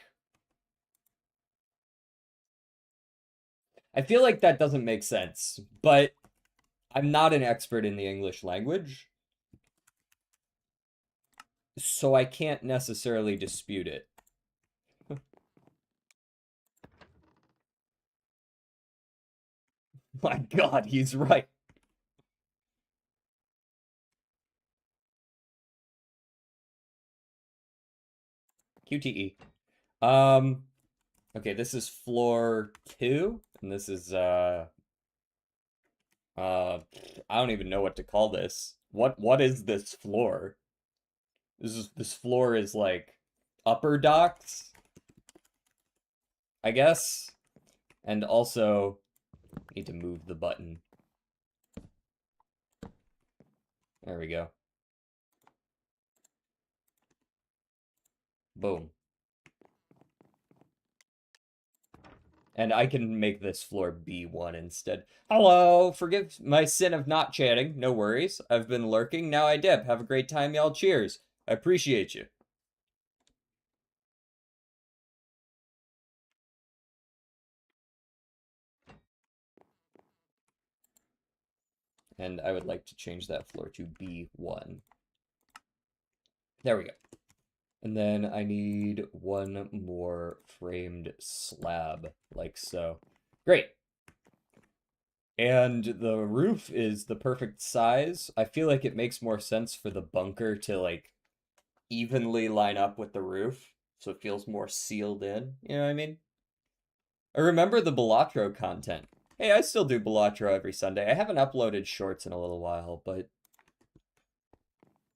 that doesn't make sense, but I'm not an expert in the English language, so I can't necessarily dispute it. My God, he's right. QTE. Okay, this is floor 2, and this is I don't even know what to call this. What is this floor? This floor is like upper docks, I guess. And also need to move the button. There we go. Boom. And I can make this floor B1 instead. Hello, forgive my sin of not chatting. No worries. I've been lurking. Now I dip. Have a great time, y'all. Cheers. I appreciate you. And I would like to change that floor to B1. There we go. And then I need one more framed slab, like so. Great. And the roof is the perfect size. I feel like it makes more sense for the bunker to, like, evenly line up with the roof, so it feels more sealed in. You know what I mean? I remember the Balatro content. Hey, I still do Balatro every Sunday. I haven't uploaded shorts in a little while, but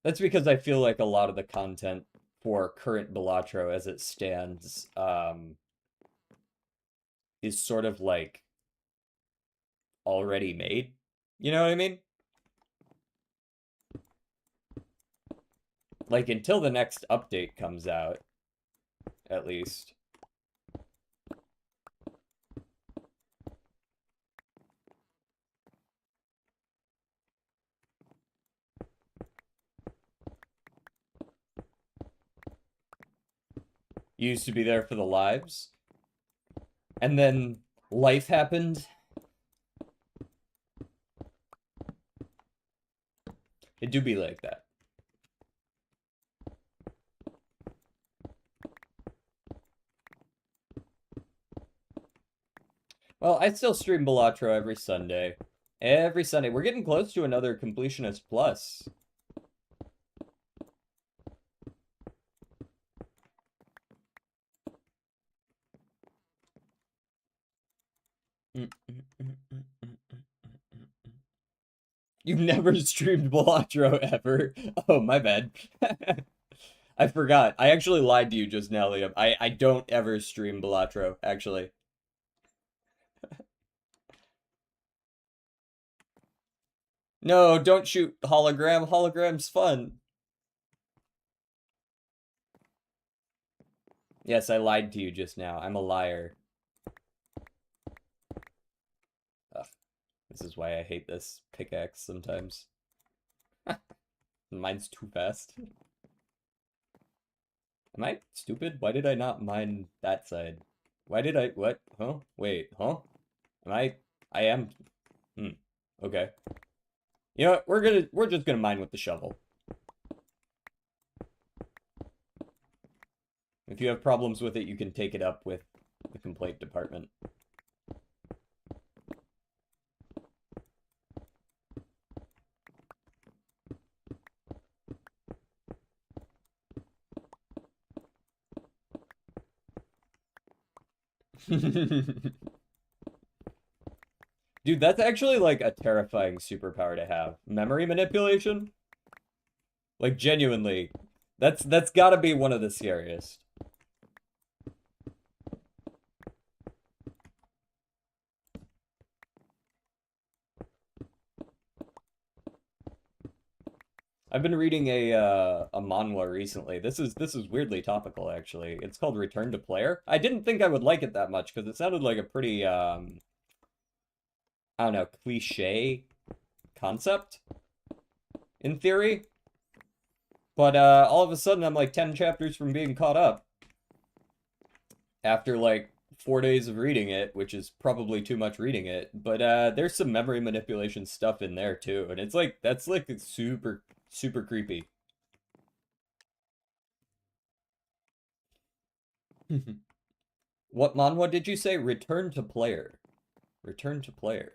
that's because I feel like a lot of the content for current Balatro as it stands is sort of like already made. You know what I mean? Like until the next update comes out, at least. You used to be there for the lives. And then life happened. It do be like that. Well, I still stream Balatro every Sunday. Every Sunday. We're getting close to another Completionist Plus. You've never streamed Balatro ever? Oh, my bad. I forgot. I actually lied to you just now, Liam. I don't ever stream Balatro, actually. No, don't shoot hologram. Hologram's fun. Yes, I lied to you just now. I'm a liar. Ugh, this is why I hate this pickaxe sometimes. Mine's too fast. Am I stupid? Why did I not mine that side? Why did I... What? Huh? Wait, huh? Am I am... Okay. You know what? We're just gonna mine with the shovel. If you have problems with it, you can take it up with the complaint department. Dude, that's actually like a terrifying superpower to have. Memory manipulation? Like genuinely. That's gotta be one of the scariest. I've been reading a manhwa recently. This is weirdly topical actually. It's called Return to Player. I didn't think I would like it that much because it sounded like a pretty I don't know, cliche concept in theory. But all of a sudden I'm like 10 chapters from being caught up after like 4 days of reading it, which is probably too much reading it. But there's some memory manipulation stuff in there too, and it's like that's like super creepy. What manhwa did you say? Return to Player. Return to Player.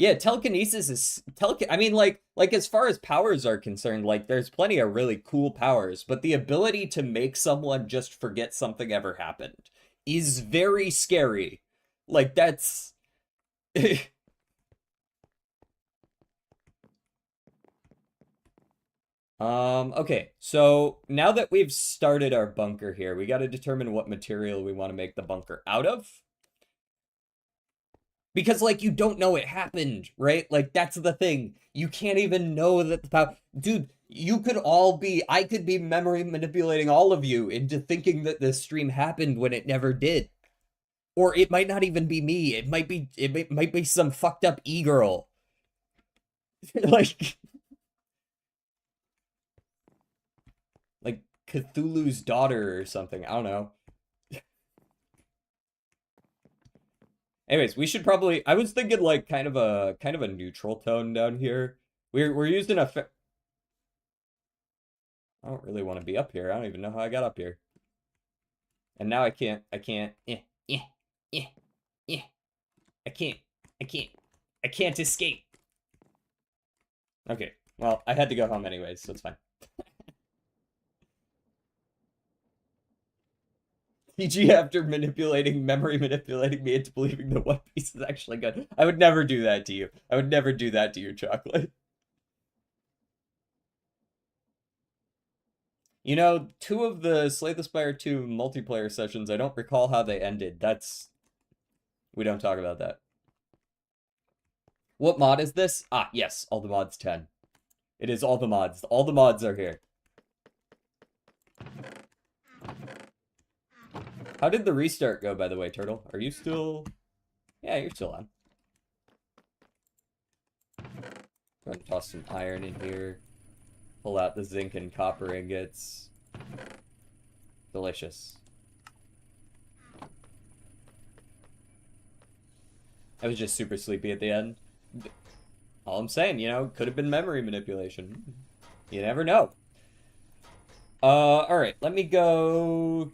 Yeah, telekinesis is I mean, like as far as powers are concerned, like there's plenty of really cool powers, but the ability to make someone just forget something ever happened is very scary. Like that's okay, so now that we've started our bunker here, we got to determine what material we want to make the bunker out of. Because, like, you don't know it happened, right? Like, that's the thing. You can't even know that the power... Dude, you could all be... I could be memory manipulating all of you into thinking that this stream happened when it never did. Or it might not even be me. It might be some fucked up e-girl. Like... Like, Cthulhu's daughter or something. I don't know. Anyways, we should probably. I was thinking like kind of a neutral tone down here. We're using a. I don't really want to be up here. I don't even know how I got up here. And now I can't. I can't. Yeah. I can't. I can't. I can't escape. Okay. Well, I had to go home anyways, so it's fine. TG after memory manipulating me into believing that One Piece is actually good. I would never do that to you. I would never do that to you, Chocolate. You know, 2 of the Slay the Spire 2 multiplayer sessions, I don't recall how they ended. We don't talk about that. What mod is this? Ah, yes, all the mods 10. It is all the mods. All the mods are here. How did the restart go, by the way, Turtle? Are you still... Yeah, you're still on. Go ahead and toss some iron in here. Pull out the zinc and copper ingots. Delicious. I was just super sleepy at the end. All I'm saying, you know, could have been memory manipulation. You never know. Alright, let me go...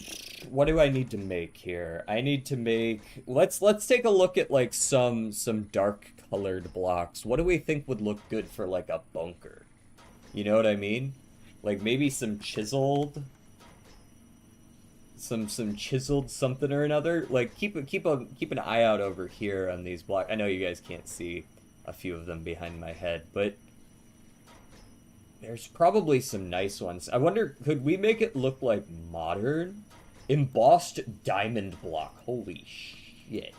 What do I need to make here? I need to make... Let's take a look at, like, some dark-colored blocks. What do we think would look good for, like, a bunker? You know what I mean? Like, maybe some chiseled... Some chiseled something or another. Like, keep an eye out over here on these blocks. I know you guys can't see a few of them behind my head, but... There's probably some nice ones. I wonder, could we make it look like modern? Embossed diamond block. Holy shit.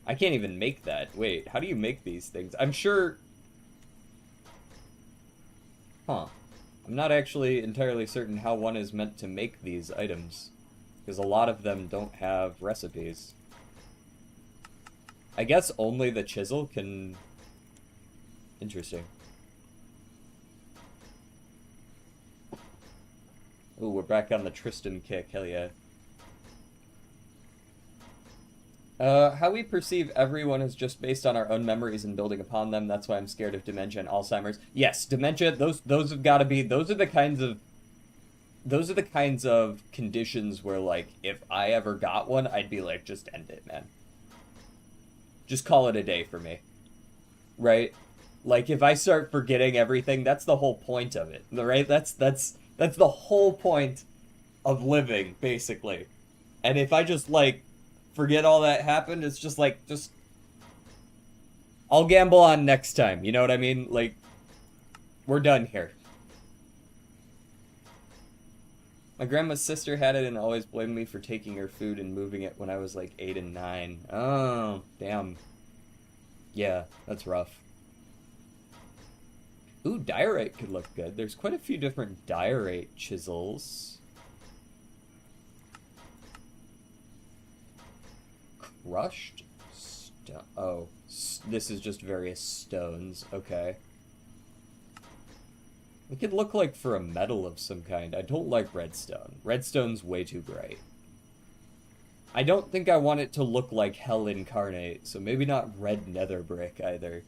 I can't even make that. Wait, how do you make these things? I'm sure... Huh. I'm not actually entirely certain how one is meant to make these items, because a lot of them don't have recipes. I guess only the chisel can... Interesting. Ooh, we're back on the Tristan kick, hell yeah. How we perceive everyone is just based on our own memories and building upon them. That's why I'm scared of dementia and Alzheimer's. Yes, dementia, those have got to be, those are the kinds of conditions where, like, if I ever got one, I'd be like, just end it, man. Just call it a day for me. Right? Like, if I start forgetting everything, that's the whole point of it, right? That's the whole point of living, basically. And if I just, like, forget all that happened, it's just like, I'll gamble on next time, you know what I mean? Like, we're done here. My grandma's sister had it and always blamed me for taking her food and moving it when I was like 8 and 9. Oh, damn. Yeah, that's rough. Ooh, diorite could look good. There's quite a few different diorite chisels. Crushed stone. Oh, this is just various stones. Okay. It could look like for a metal of some kind. I don't like redstone. Redstone's way too bright. I don't think I want it to look like hell incarnate, so maybe not red nether brick either.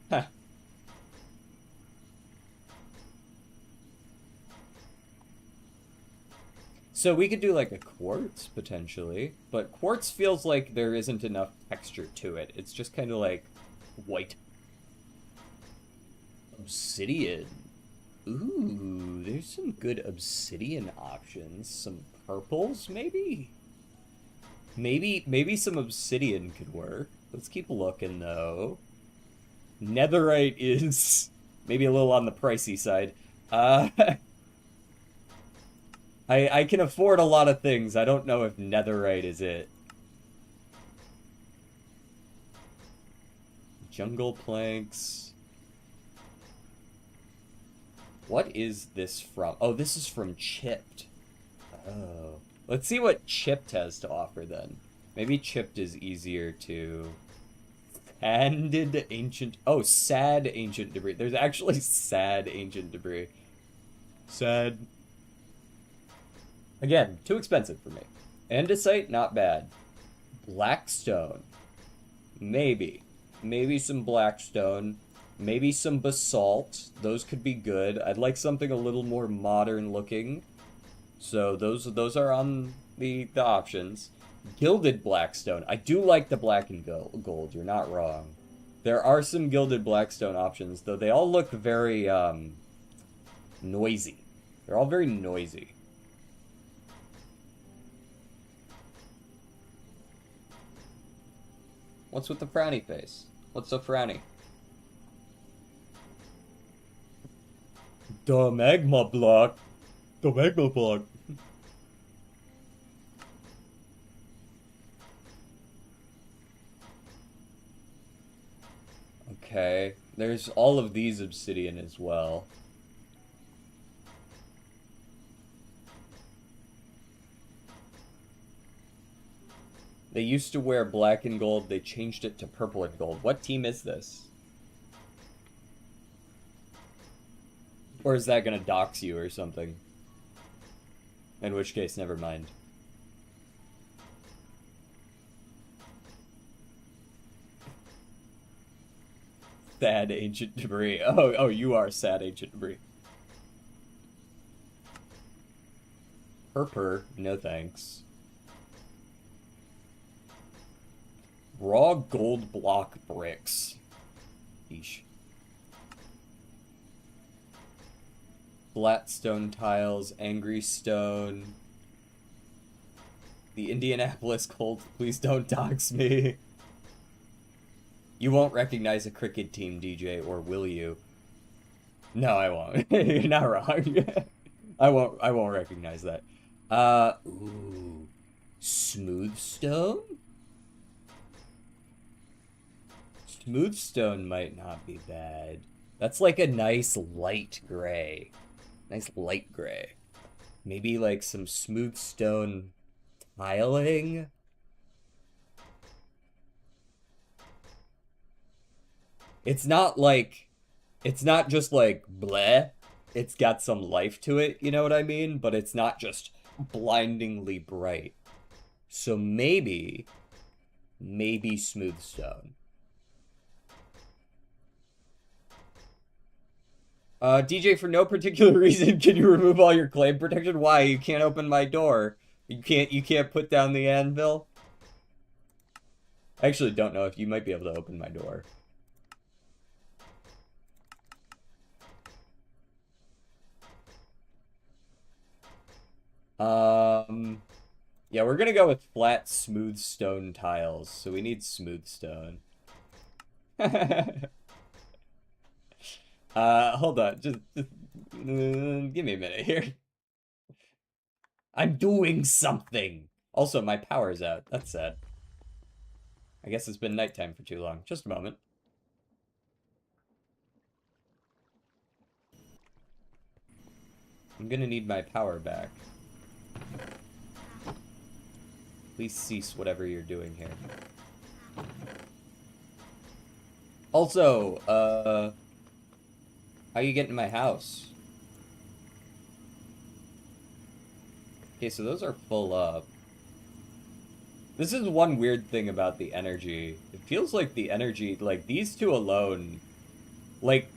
Huh. So we could do like a quartz, potentially, but quartz feels like there isn't enough texture to it. It's just kind of like white. Obsidian. Ooh, there's some good obsidian options. Some purples, maybe? Maybe some obsidian could work. Let's keep looking, though. Netherite is maybe a little on the pricey side. I can afford a lot of things. I don't know if netherite is it. Jungle planks. What is this from? Oh, this is from Chipped. Oh. Let's see what Chipped has to offer then. Maybe Chipped is easier to Handed ancient... Oh, sad ancient debris. There's actually sad ancient debris. Sad. Again, too expensive for me. Andesite, not bad. Blackstone. Maybe. Maybe some blackstone. Maybe some basalt. Those could be good. I'd like something a little more modern looking. So those are on the options. Gilded blackstone. I do like the black and gold. You're not wrong. There are some gilded blackstone options, though they all look very noisy. They're all very noisy. What's with the frowny face? What's so frowny? The magma block. The magma block. Okay. There's all of these obsidian as well. They used to wear black and gold. They changed it to purple and gold. What team is this? Or is that gonna dox you or something? In which case, never mind. Sad ancient debris. Oh, you are sad ancient debris. Purper, no thanks. Raw gold block bricks. Yeesh. Flat stone tiles, angry stone. The Indianapolis Colts, please don't dox me. You won't recognize a cricket team, DJ, or will you? No, I won't. You're not wrong. I won't recognize that. Ooh. Smooth stone? Smooth stone might not be bad. That's like a nice light gray. Nice light gray. Maybe like some smooth stone tiling? It's not just like bleh. It's got some life to it, you know what I mean? But it's not just blindingly bright. So maybe smooth stone. DJ, for no particular reason, can you remove all your claim protection? Why? You can't open my door. You can't put down the anvil? I actually don't know if you might be able to open my door. Yeah, we're gonna go with flat, smooth stone tiles, so we need smooth stone. Hold on, just give me a minute here. I'm doing something! Also, my power's out. That's sad. I guess it's been nighttime for too long. Just a moment. I'm gonna need my power back. Please cease whatever you're doing here. Also, how you get in my house? Okay, so those are full up. This is one weird thing about the energy. It feels like the energy, like, these two alone, like,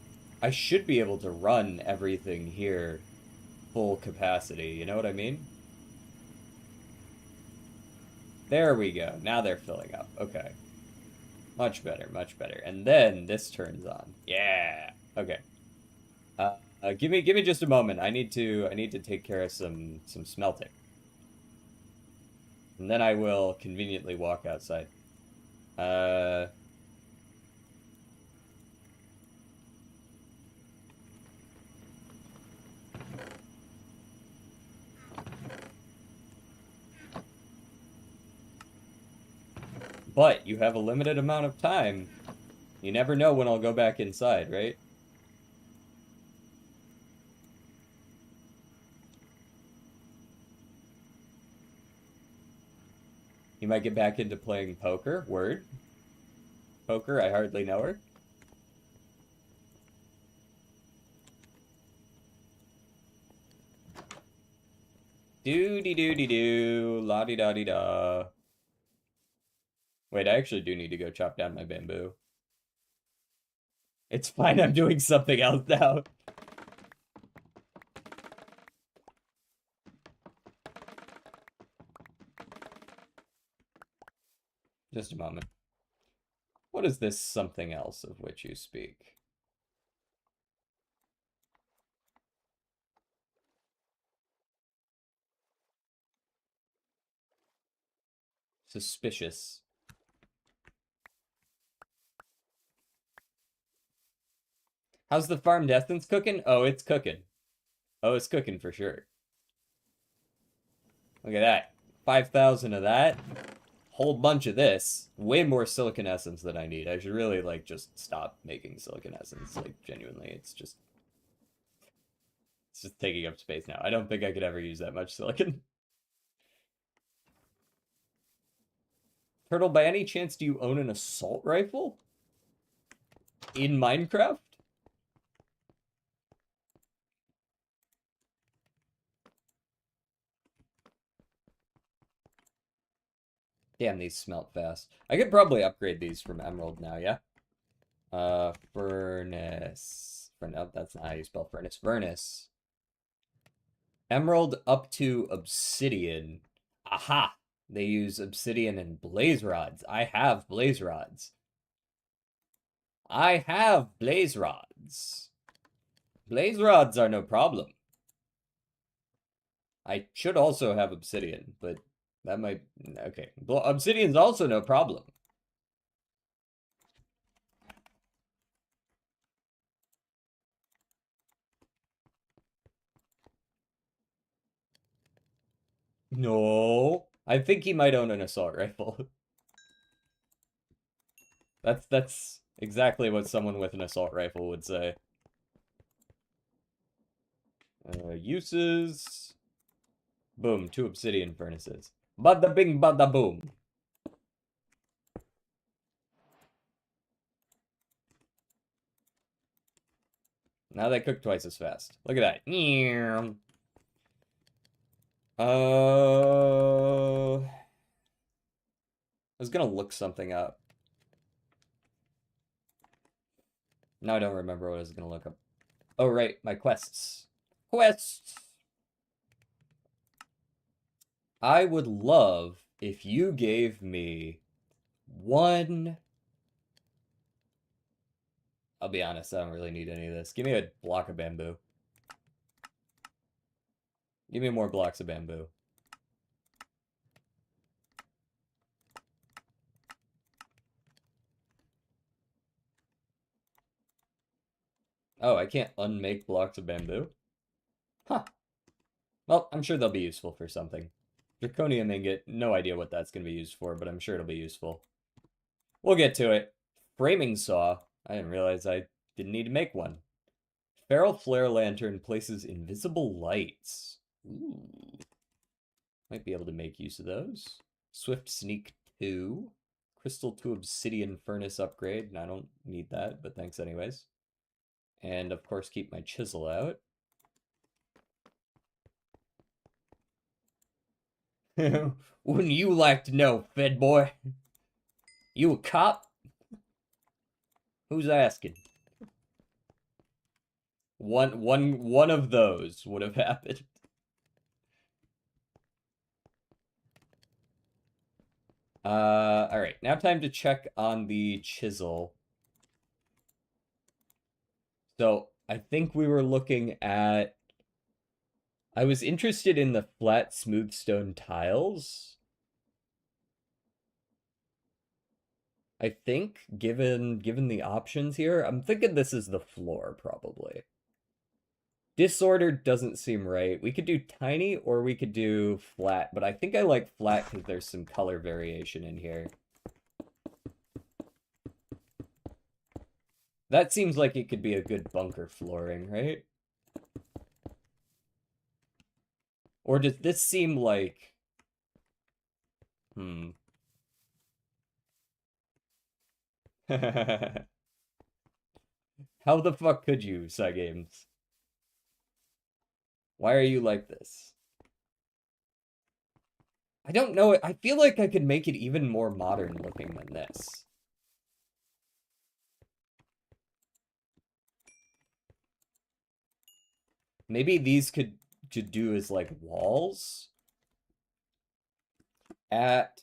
I should be able to run everything here full capacity, you know what I mean? There we go. Now they're filling up. Okay. Much better, much better. And then this turns on. Yeah. Okay. Give me just a moment. I need to take care of some smelting. And then I will conveniently walk outside. But you have a limited amount of time. You never know when I'll go back inside, right? You might get back into playing poker. Word. Poker, I hardly know her. Doo-dee-doo-dee-doo, la-dee-da-dee-da. Wait, I actually do need to go chop down my bamboo. It's fine, I'm doing something else now. Just a moment. What is this something else of which you speak? Suspicious. How's the farmed essence cooking? Oh, it's cooking. Oh, it's cooking for sure. Look at that. 5,000 of that. Whole bunch of this. Way more silicon essence than I need. I should really, like, just stop making silicon essence. Like, genuinely, it's just taking up space now. I don't think I could ever use that much silicon. Turtle, by any chance, do you own an assault rifle? In Minecraft? Damn, these smelt fast. I could probably upgrade these from emerald now, yeah? Furnace. No, that's not how you spell furnace. Furnace. Emerald up to obsidian. Aha! They use obsidian and blaze rods. I have blaze rods. I have blaze rods. Blaze rods are no problem. I should also have obsidian, but that might... Okay. Obsidian's also no problem. No. I think he might own an assault rifle. That's exactly what someone with an assault rifle would say. Uses. Boom, 2 obsidian furnaces. Bada bing, bada boom. Now they cook twice as fast. Look at that. I was gonna look something up. Now I don't remember what I was gonna look up. Oh, right, my quests. Quests! I would love if you gave me one... I'll be honest, I don't really need any of this. Give me a block of bamboo. Give me more blocks of bamboo. Oh, I can't unmake blocks of bamboo? Huh. Well, I'm sure they'll be useful for something. Draconium ingot, no idea what that's going to be used for, but I'm sure it'll be useful. We'll get to it. Framing saw. I didn't realize I didn't need to make one. Feral flare lantern places invisible lights. Ooh. Might be able to make use of those. Swift sneak 2. Crystal 2 obsidian furnace upgrade. And I don't need that, but thanks anyways. And of course keep my chisel out. Wouldn't you like to know, Fed boy? You a cop? Who's asking? One of those would have happened. All right, now time to check on the chisel. So I think we were looking at... I was interested in the flat smooth stone tiles. I think, given the options here, I'm thinking this is the floor, probably. Disordered doesn't seem right. We could do tiny or we could do flat, but I think I like flat because there's some color variation in here. That seems like it could be a good bunker flooring, right? Or does this seem like... How the fuck could you, Cygames? Why are you like this? I don't know. I feel like I could make it even more modern looking than this. Maybe these could do as like walls at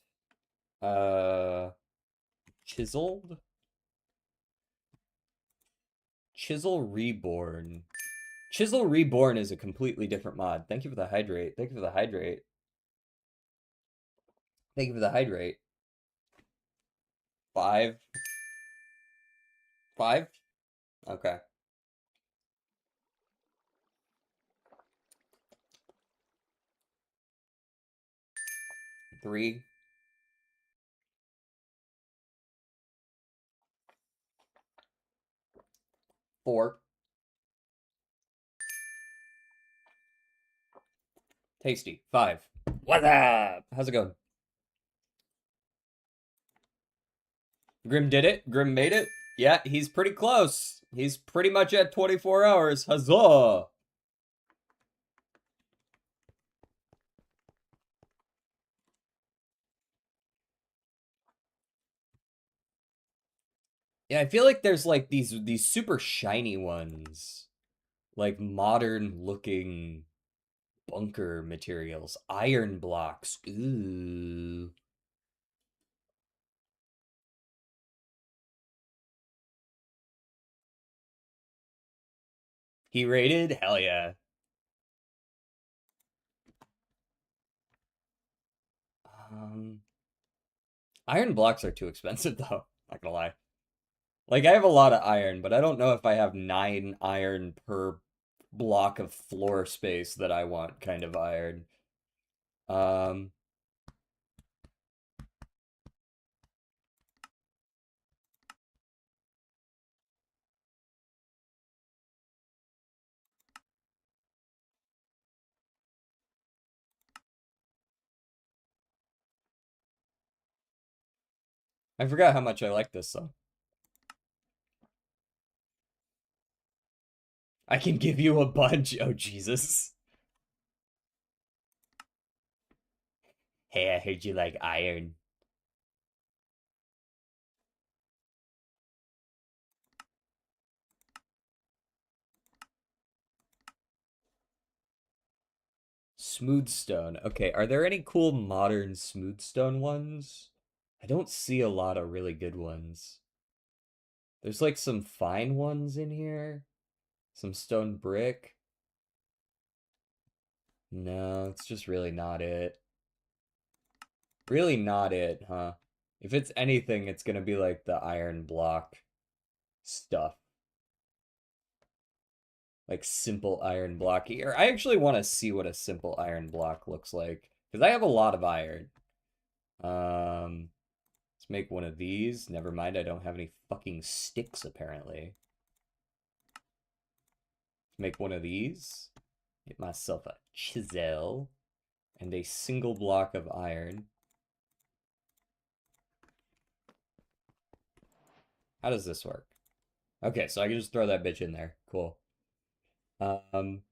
chiseled Chisel Reborn. Chisel Reborn is a completely different mod. Thank you for the hydrate. Thank you for the hydrate. Thank you for the hydrate. 5. 5? Okay. Three. 4. Tasty. 5. What's up? How's it going? Grim did it. Grim made it. Yeah, he's pretty close. He's pretty much at 24 hours. Huzzah! Yeah, I feel like there's like these super shiny ones. Like modern looking bunker materials. Iron blocks. Ooh. He rated? Hell yeah. Um, Iron blocks are too expensive though. Not gonna lie. Like I have a lot of iron, but I don't know if I have 9 iron per block of floor space that I want kind of iron. Um, I forgot how much I like this song. I can give you a bunch. Oh, Jesus. Hey, I heard you like iron. Smooth stone. Okay, are there any cool modern smooth stone ones? I don't see a lot of really good ones. There's like some fine ones in here. Some stone brick. No, it's just really not it. Really not it, huh? If it's anything, it's gonna be like the iron block stuff. Like simple iron block here. I actually want to see what a simple iron block looks like. Because I have a lot of iron. Let's make one of these. Never mind, I don't have any fucking sticks, apparently. Let's make one of these. Get myself a chisel. And a single block of iron. How does this work? Okay, so I can just throw that bitch in there. Cool. Um,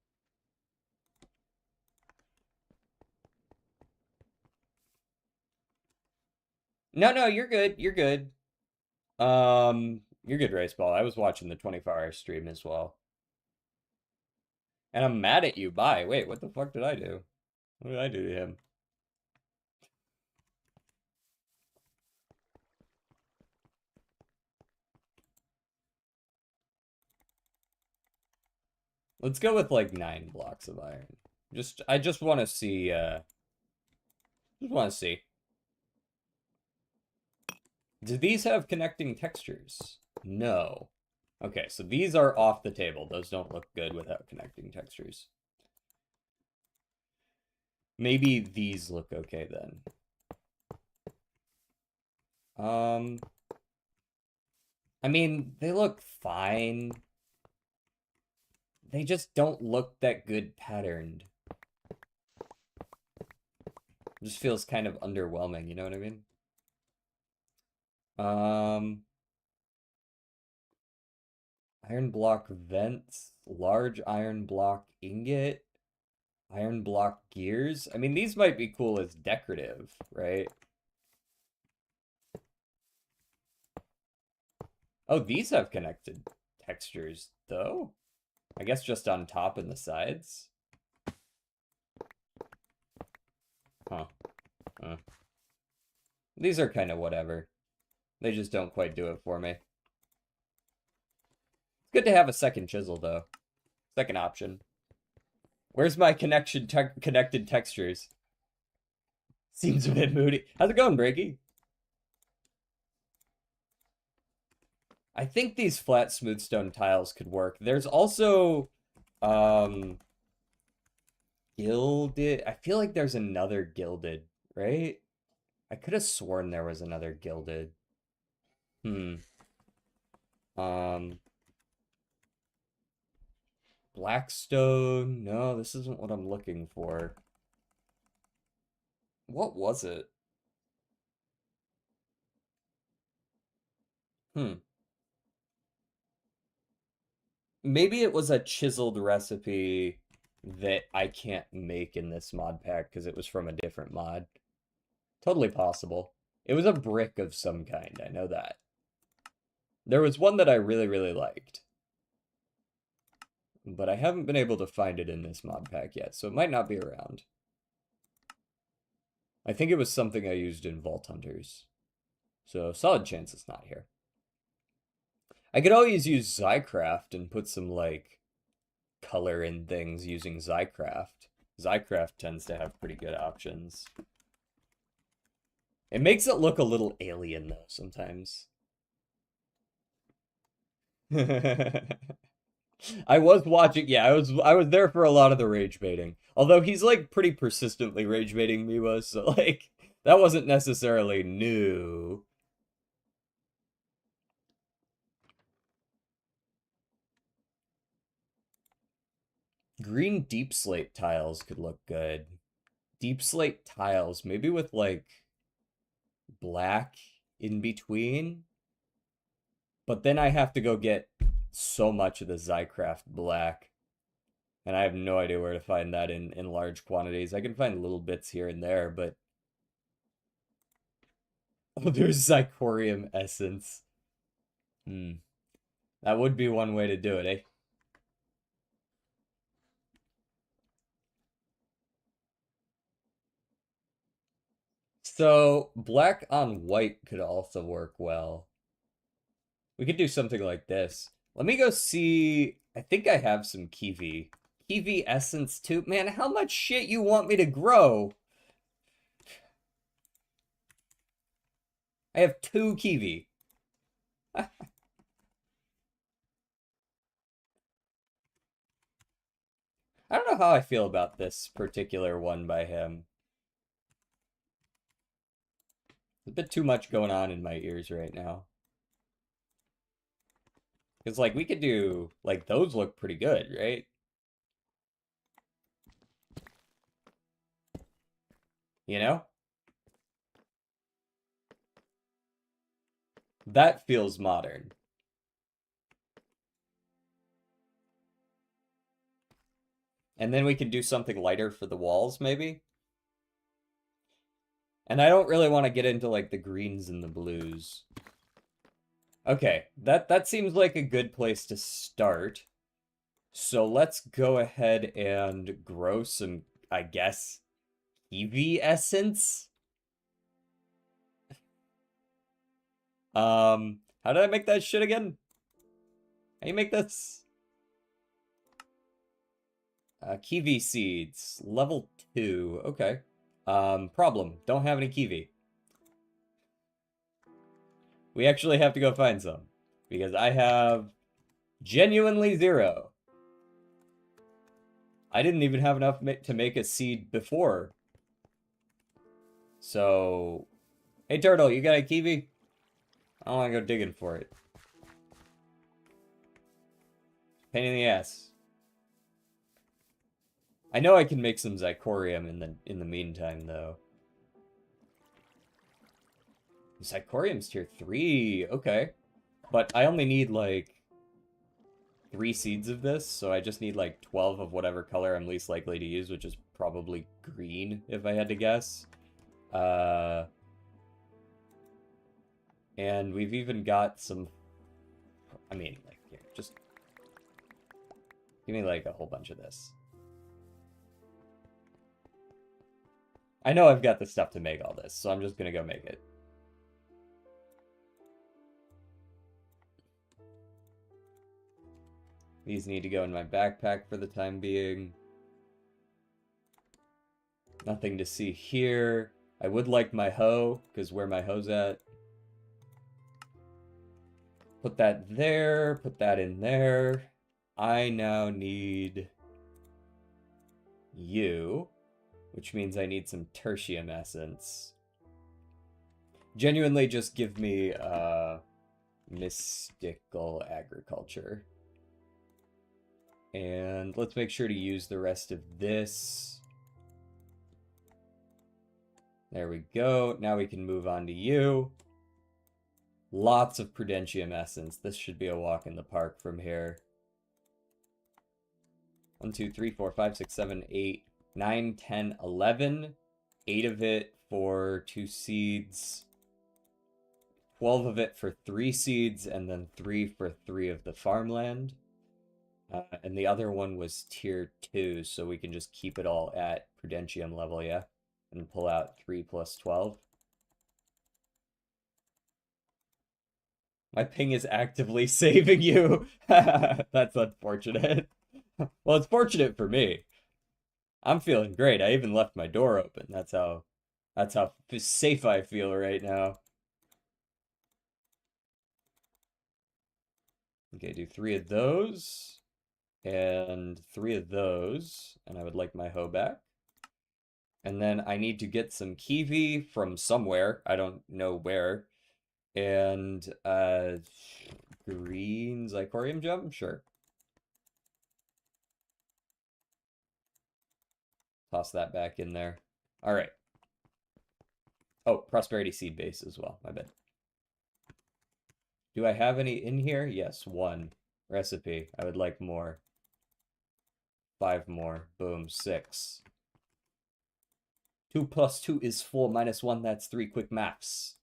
no, you're good. You're good. You're good, Raceball. I was watching the 24-hour stream as well. And I'm mad at you. Bye. Wait, what the fuck did I do? What did I do to him? Let's go with like 9 blocks of iron. I just want to see, just want to see. Do these have connecting textures? No. Okay, so these are off the table. Those don't look good without connecting textures. Maybe these look okay then. I mean, they look fine. They just don't look that good patterned. It just feels kind of underwhelming, you know what I mean? Iron block vents, large iron block ingot, iron block gears. I mean, these might be cool as decorative, right? Oh, these have connected textures, though. I guess just on top and the sides. Huh. These are kind of whatever. They just don't quite do it for me. It's good to have a second chisel, though. Second option. Where's my connected textures? Seems a bit moody. How's it going, Breaky? I think these flat smooth stone tiles could work. There's also gilded. I feel like there's another gilded, right? I could have sworn there was another gilded. Blackstone. No, this isn't what I'm looking for. What was it? Maybe it was a chiseled recipe that I can't make in this mod pack because it was from a different mod. Totally possible. It was a brick of some kind, I know that. There was one that I really, really liked. But I haven't been able to find it in this mod pack yet, so it might not be around. I think it was something I used in Vault Hunters. So, solid chance it's not here. I could always use Zycraft and put some, like, color in things using Zycraft. Zycraft tends to have pretty good options. It makes it look a little alien, though, sometimes. I was watching, yeah, I was there for a lot of the rage baiting. Although he's, like, pretty persistently rage baiting Miwa, so, like, that wasn't necessarily new. Green deep slate tiles could look good. Deep slate tiles, maybe with, like, black in between. But then I have to go get so much of the Zycraft black. And I have no idea where to find that in large quantities. I can find little bits here and there, but... Oh, there's Zycorium essence. That would be one way to do it, eh? So, black on white could also work well. We could do something like this. Let me go see... I think I have some kiwi. Kiwi essence too. Man, how much shit you want me to grow? I have 2 kiwi. I don't know how I feel about this particular one by him. There's a bit too much going on in my ears right now. Because, like, we could do... Like, those look pretty good, right? You know? That feels modern. And then we can do something lighter for the walls, maybe? And I don't really want to get into, like, the greens and the blues. Okay, that seems like a good place to start. So let's go ahead and grow some, I guess, kiwi essence? How did I make that shit again? How do you make this? Kiwi seeds, level 2, okay. Problem, don't have any kiwi. We actually have to go find some, because I have genuinely 0. I didn't even have enough to make a seed before. So, hey Turtle, you got a kiwi? I don't want to go digging for it. Pain in the ass. I know I can make some Zycorium in the meantime, though. Zycorium's tier 3, okay. But I only need, like... 3 seeds of this, so I just need like 12 of whatever color I'm least likely to use, which is probably green, if I had to guess. And we've even got some... I mean, like, here, just... give me, like, a whole bunch of this. I know I've got the stuff to make all this, so I'm just gonna go make it. These need to go in my backpack for the time being. Nothing to see here. I would like my hoe, because where my hoe's at. Put that there, put that in there. I now need you, which means I need some tertium essence. Genuinely just give me mystical agriculture. And let's make sure to use the rest of this. There we go. Now we can move on to you. Lots of Prudentium essence. This should be a walk in the park from here. 1, 2, 3, 4, 5, 6, 7, 8, 9, 10, 11. 8 of it for 2 seeds. 12 of it for 3 seeds, and then 3 for 3 of the farmland. And the other one was tier 2, so we can just keep it all at Prudentium level, yeah? And pull out 3 plus 12. My ping is actively saving you. That's unfortunate. Well, it's fortunate for me. I'm feeling great. I even left my door open. That's how safe I feel right now. Okay, do 3 of those. And 3 of those. And I would like my hoe back. And then I need to get some kiwi from somewhere. I don't know where. And green Zicorium gem? Sure. Toss that back in there. All right. Oh, prosperity seed base as well. My bad. Do I have any in here? Yes, 1. Recipe. I would like more. 5 more. Boom, 6. 2 plus 2 is 4 minus 1, that's 3. Quick maths.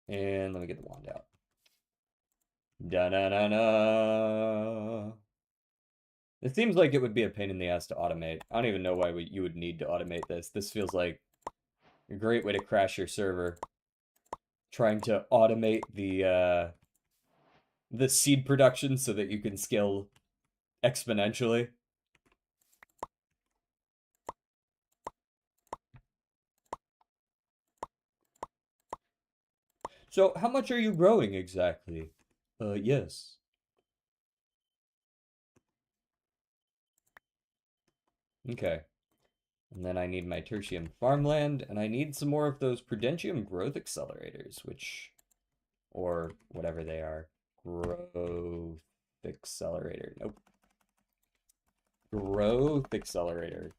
And let me get the wand out. Da-na-na-na. It seems like it would be a pain in the ass to automate. I don't even know why you would need to automate this. This feels like a great way to crash your server. Trying to automate the seed production so that you can scale exponentially. So, how much are you growing exactly? Yes. Okay. And then I need my tertium farmland, and I need some more of those Prudentium growth accelerators, or whatever they are. Growth accelerator. Nope. Growth accelerator.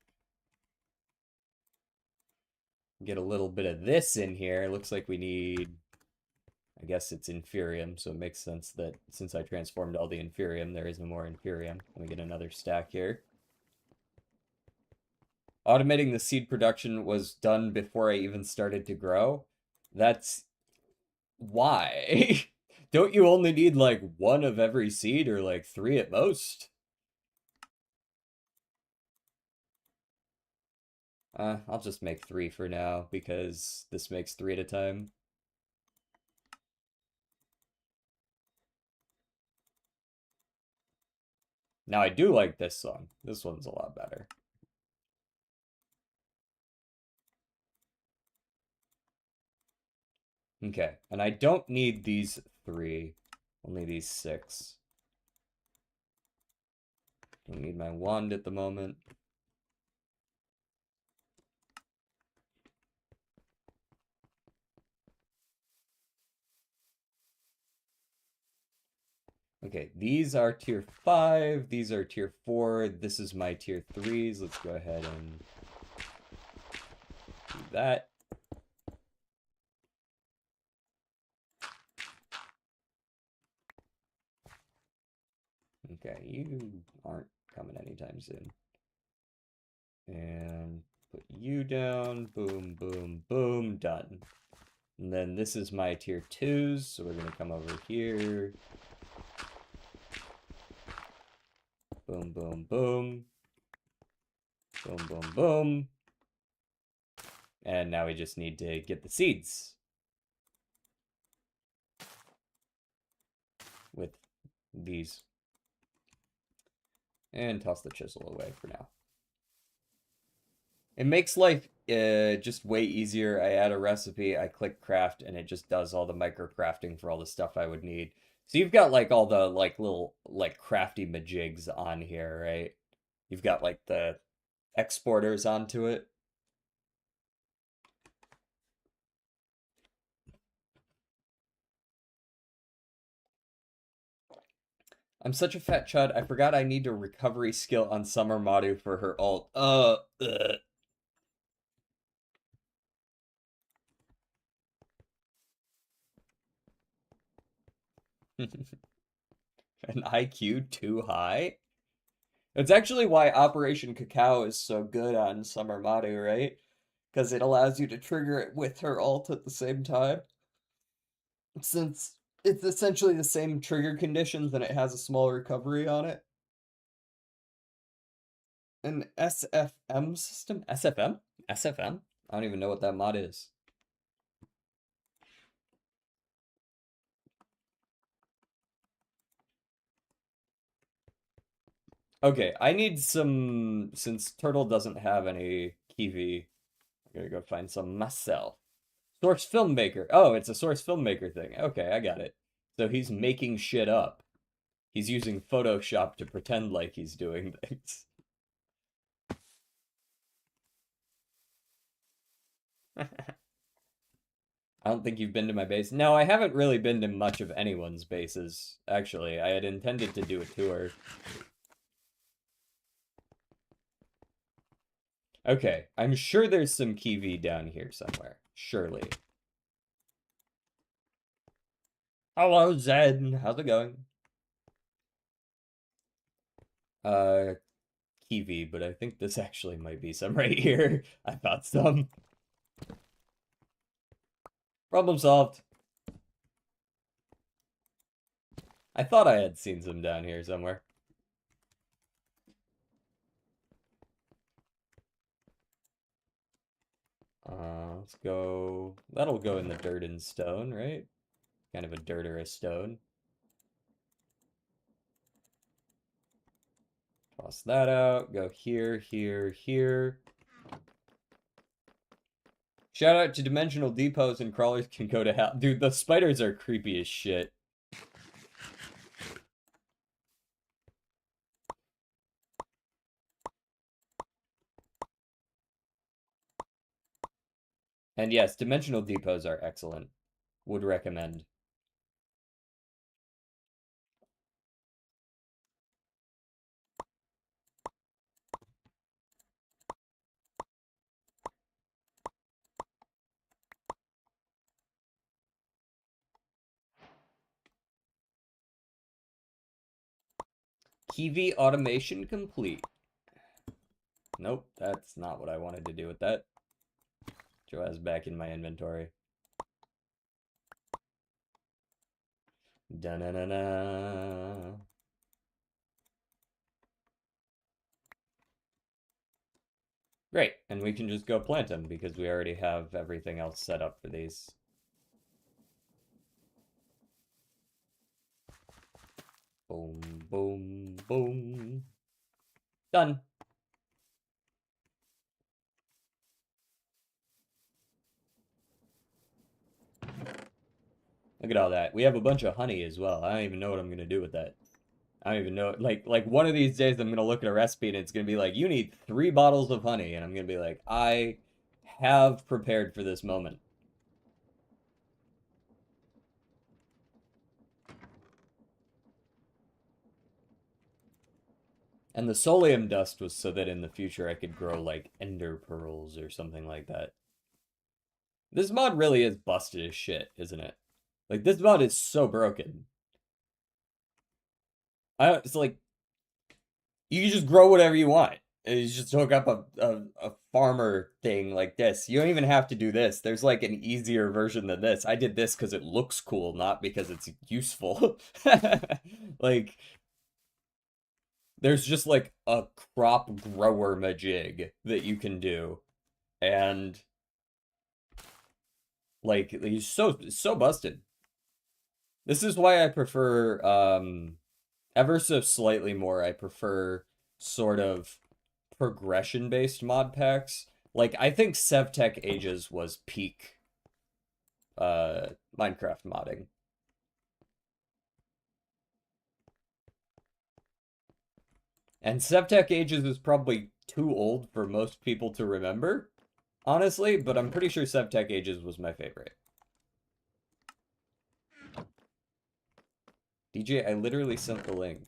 Get a little bit of this in here. Looks like we need... I guess it's Inferium, so it makes sense that since I transformed all the Inferium, there is no more Inferium. Let me get another stack here. Automating the seed production was done before I even started to grow. That's... why? Don't you only need, like, 1 of every seed, or, like, 3 at most? I'll just make 3 for now, because this makes 3 at a time. Now, I do like this song. This one's a lot better. Okay, and I don't need these 3, only these 6. Don't need my wand at the moment. Okay, these are tier 5, these are tier 4, this is my tier 3s. Let's go ahead and do that. Okay, you aren't coming anytime soon. And put you down, boom, boom, boom, done. And then this is my tier 2s, so we're gonna come over here. Boom, boom, boom. Boom, boom, boom. And now we just need to get the seeds. With these. And toss the chisel away for now. It makes life just way easier. I add a recipe, I click craft, and it just does all the micro crafting for all the stuff I would need. So you've got like all the like little like crafty majigs on here, right? You've got like the exporters onto it. I'm such a fat chud. I forgot I need a recovery skill on Summer Madu for her ult. An IQ too high? That's actually why Operation Cacao is so good on Summer Madu, right? Because it allows you to trigger it with her ult at the same time. Since it's essentially the same trigger conditions and it has a small recovery on it. An SFM system? SFM? SFM? I don't even know what that mod is. Okay, I need some, since Turtle doesn't have any Kiwi, I'm gonna go find some myself. Source Filmmaker. Oh, it's a Source Filmmaker thing. Okay, I got it. So he's making shit up. He's using Photoshop to pretend like he's doing things. I don't think you've been to my base. No, I haven't really been to much of anyone's bases, actually. I had intended to do a tour. Okay, I'm sure there's some Kiwi down here somewhere. Surely. Hello, Zen. How's it going? Kiwi, but I think this actually might be some right here. I thought some. Problem solved. I thought I had seen some down here somewhere. Let's go. That'll go in the dirt and stone, right? Kind of a dirt or a stone. Toss that out. Go here, here, here. Shout out to Dimensional Depots and crawlers can go to hell. Dude, the spiders are creepy as shit. And yes, Dimensional Depots are excellent. Would recommend. Kiwi automation complete. Nope, that's not what I wanted to do with that. Joaz back in my inventory. Da-na-na-na. Great, and we can just go plant them because we already have everything else set up for these. Boom, boom, boom. Done. Look at all that. We have a bunch of honey as well. I don't even know what I'm going to do with that. I don't even know. Like one of these days I'm going to look at a recipe and it's going to be like, you need 3 bottles of honey. And I'm going to be like, I have prepared for this moment. And the Solium dust was so that in the future I could grow, like, ender pearls or something like that. This mod really is busted as shit, isn't it? Like, this mod is so broken. It's like, you can just grow whatever you want. You just hook up a farmer thing like this. You don't even have to do this. There's like an easier version than this. I did this because it looks cool, not because it's useful. Like, there's just like a crop grower majig that you can do. And like, he's so busted. This is why I prefer, ever so slightly more, I prefer sort of progression-based mod packs. Like, I think Sevtech Ages was peak Minecraft modding. And Sevtech Ages is probably too old for most people to remember, honestly, but I'm pretty sure Sevtech Ages was my favorite. DJ, I literally sent the link.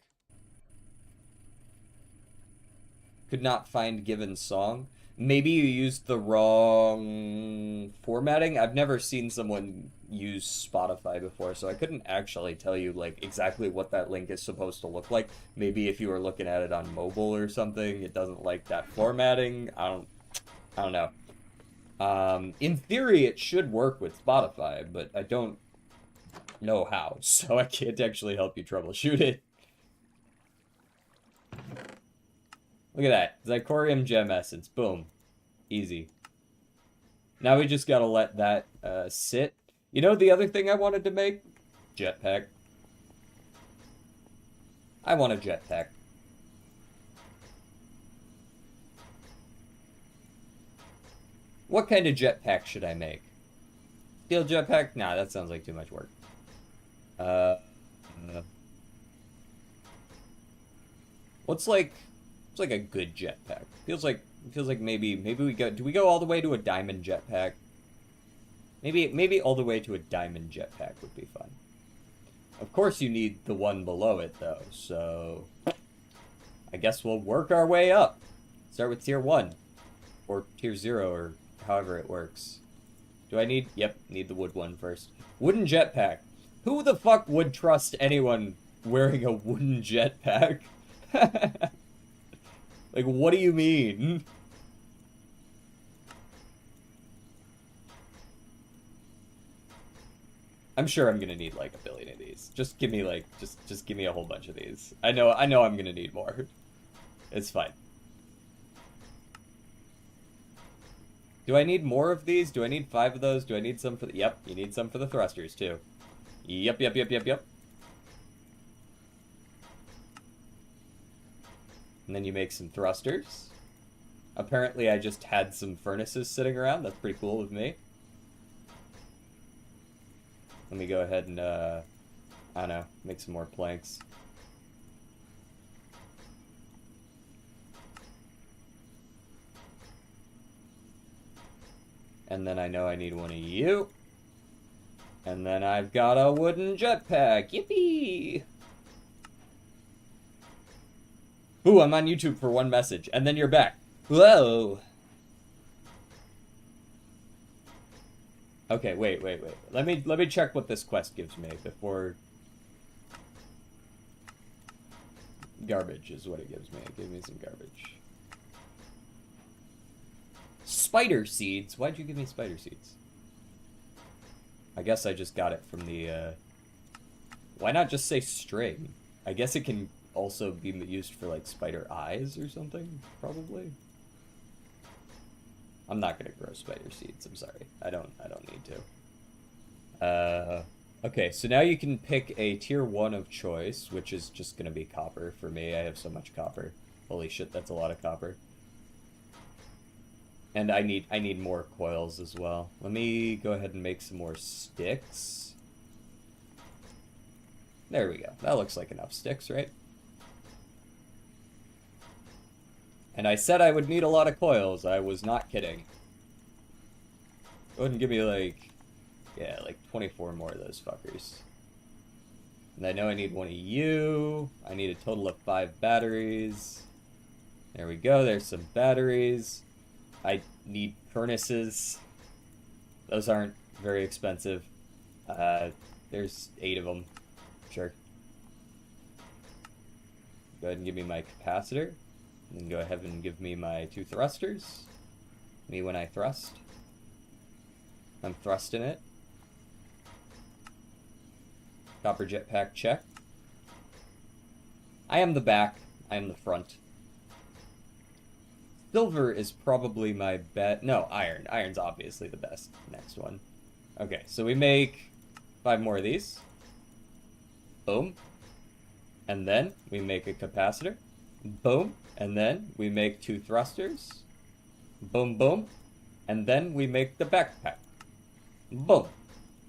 Could not find given song. Maybe you used the wrong formatting. I've never seen someone use Spotify before, so I couldn't actually tell you like exactly what that link is supposed to look like. Maybe if you were looking at it on mobile or something, it doesn't like that formatting. I don't know. In theory, it should work with Spotify, but I don't know how, so I can't actually help you troubleshoot it. Look at that. Zircorium Gem Essence. Boom. Easy. Now we just gotta let that sit. You know the other thing I wanted to make? Jetpack. I want a jetpack. What kind of jetpack should I make? Steel jetpack? Nah, that sounds like too much work. What's like a good jetpack? Feels like maybe we go. Do we go all the way to a diamond jetpack? Maybe all the way to a diamond jetpack would be fun. Of course, you need the one below it though. So I guess we'll work our way up. Start with tier 1 or tier 0 or however it works. Do I need? Yep, need the wood one first. Wooden jetpack. Who the fuck would trust anyone wearing a wooden jetpack? Like, what do you mean? I'm sure I'm gonna need like a billion of these. Just give me like, just give me a whole bunch of these. I know I'm gonna need more. It's fine. Do I need more of these? Do I need 5 of those? Do I need some for the... Yep, you need some for the thrusters too. Yep. And then you make some thrusters. Apparently I just had some furnaces sitting around. That's pretty cool with me. Let me go ahead and, I don't know, make some more planks. And then I know I need one of you. And then I've got a wooden jetpack. Yippee! Ooh, I'm on YouTube for one message. And then you're back. Whoa! Okay, wait. Let me check what this quest gives me before... Garbage is what it gives me. It gives me some garbage. Spider seeds? Why'd you give me spider seeds? I guess I just got it from the, Why not just say string? I guess it can also be used for, like, spider eyes or something, probably. I'm not gonna grow spider seeds, I'm sorry. I don't need to. Okay, so now you can pick a tier 1 of choice, which is just gonna be copper for me. I have so much copper. Holy shit, that's a lot of copper. And I need more coils as well. Let me go ahead and make some more sticks. There we go. That looks like enough sticks, right? And I said I would need a lot of coils. I was not kidding. Go ahead and give me like... Yeah, like 24 more of those fuckers. And I know I need one of you. I need a total of 5 batteries. There we go. There's some batteries. I need furnaces. Those aren't very expensive. There's 8 of them. Sure. Go ahead and give me my capacitor. And then go ahead and give me my 2 thrusters. Me when I thrust. I'm thrusting it. Copper jetpack check. I am the back. I am the front. Silver is probably my bet. No, iron. Iron's obviously the best. Next one. Okay, so we make 5 more of these. Boom. And then we make a capacitor. Boom. And then we make 2 thrusters. Boom, boom. And then we make the backpack. Boom.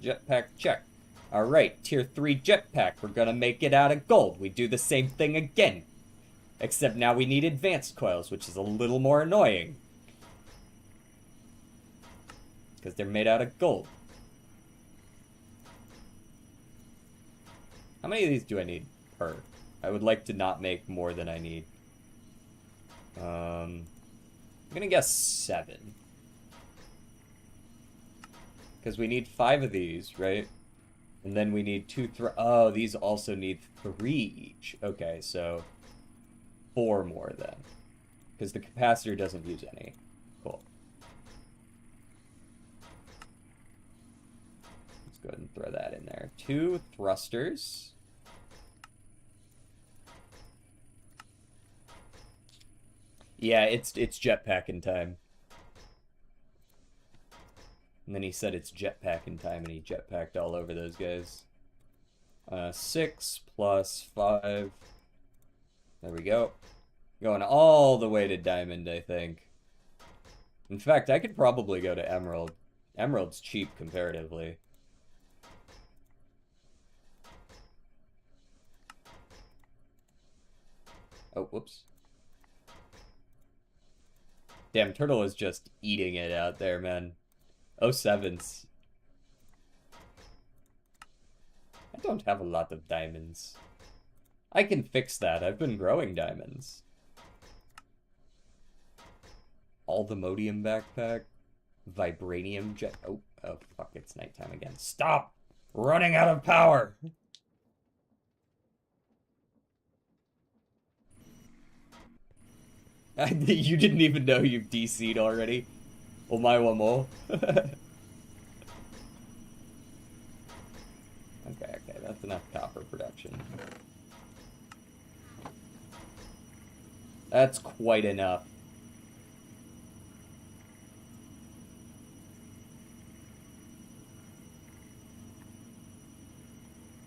Jetpack check. Alright, tier 3 jetpack. We're gonna make it out of gold. We do the same thing again. Except now we need advanced coils, which is a little more annoying. Because they're made out of gold. How many of these do I need per? I would like to not make more than I need. I'm gonna guess 7. Because we need 5 of these, right? And then we need 2 oh, these also need 3 each. Okay, so 4 more then. Because the capacitor doesn't use any. Cool. Let's go ahead and throw that in there. 2 thrusters. Yeah, it's jetpack in time. And then he said it's jetpack in time, and he jetpacked all over those guys. 6 plus 5. There we go. Going all the way to diamond, I think. In fact, I could probably go to emerald. Emerald's cheap comparatively. Oh, whoops. Damn, Turtle is just eating it out there, man. 07s. I don't have a lot of diamonds. I can fix that. I've been growing diamonds. All the Modium backpack. Vibranium jet. Oh, fuck, it's nighttime again. Stop! Running out of power! You didn't even know you've DC'd already? Omae wa mo? Okay, that's enough copper production. That's quite enough.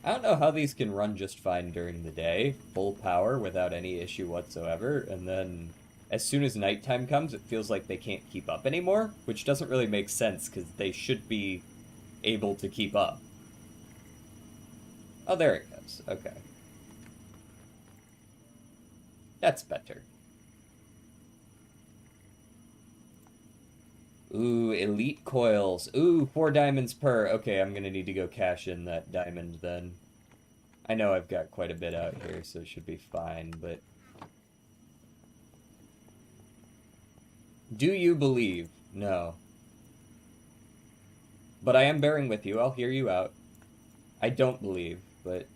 I don't know how these can run just fine during the day, full power without any issue whatsoever, and then as soon as nighttime comes, it feels like they can't keep up anymore, which doesn't really make sense, because they should be able to keep up. Oh, there it goes. Okay. That's better. Ooh, elite coils. Ooh, 4 diamonds per. Okay, I'm gonna need to go cash in that diamond then. I know I've got quite a bit out here, so it should be fine, but... Do you believe? No. But I am bearing with you. I'll hear you out. I don't believe, but...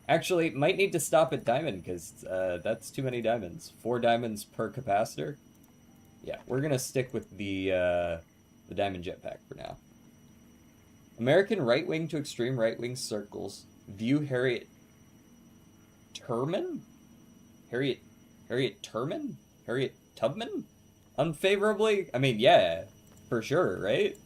Actually, might need to stop at diamond, because that's too many diamonds. 4 diamonds per capacitor? Yeah, we're gonna stick with the diamond jetpack for now. American right wing to extreme right wing circles view Harriet Tubman unfavorably. I mean, yeah, for sure, right?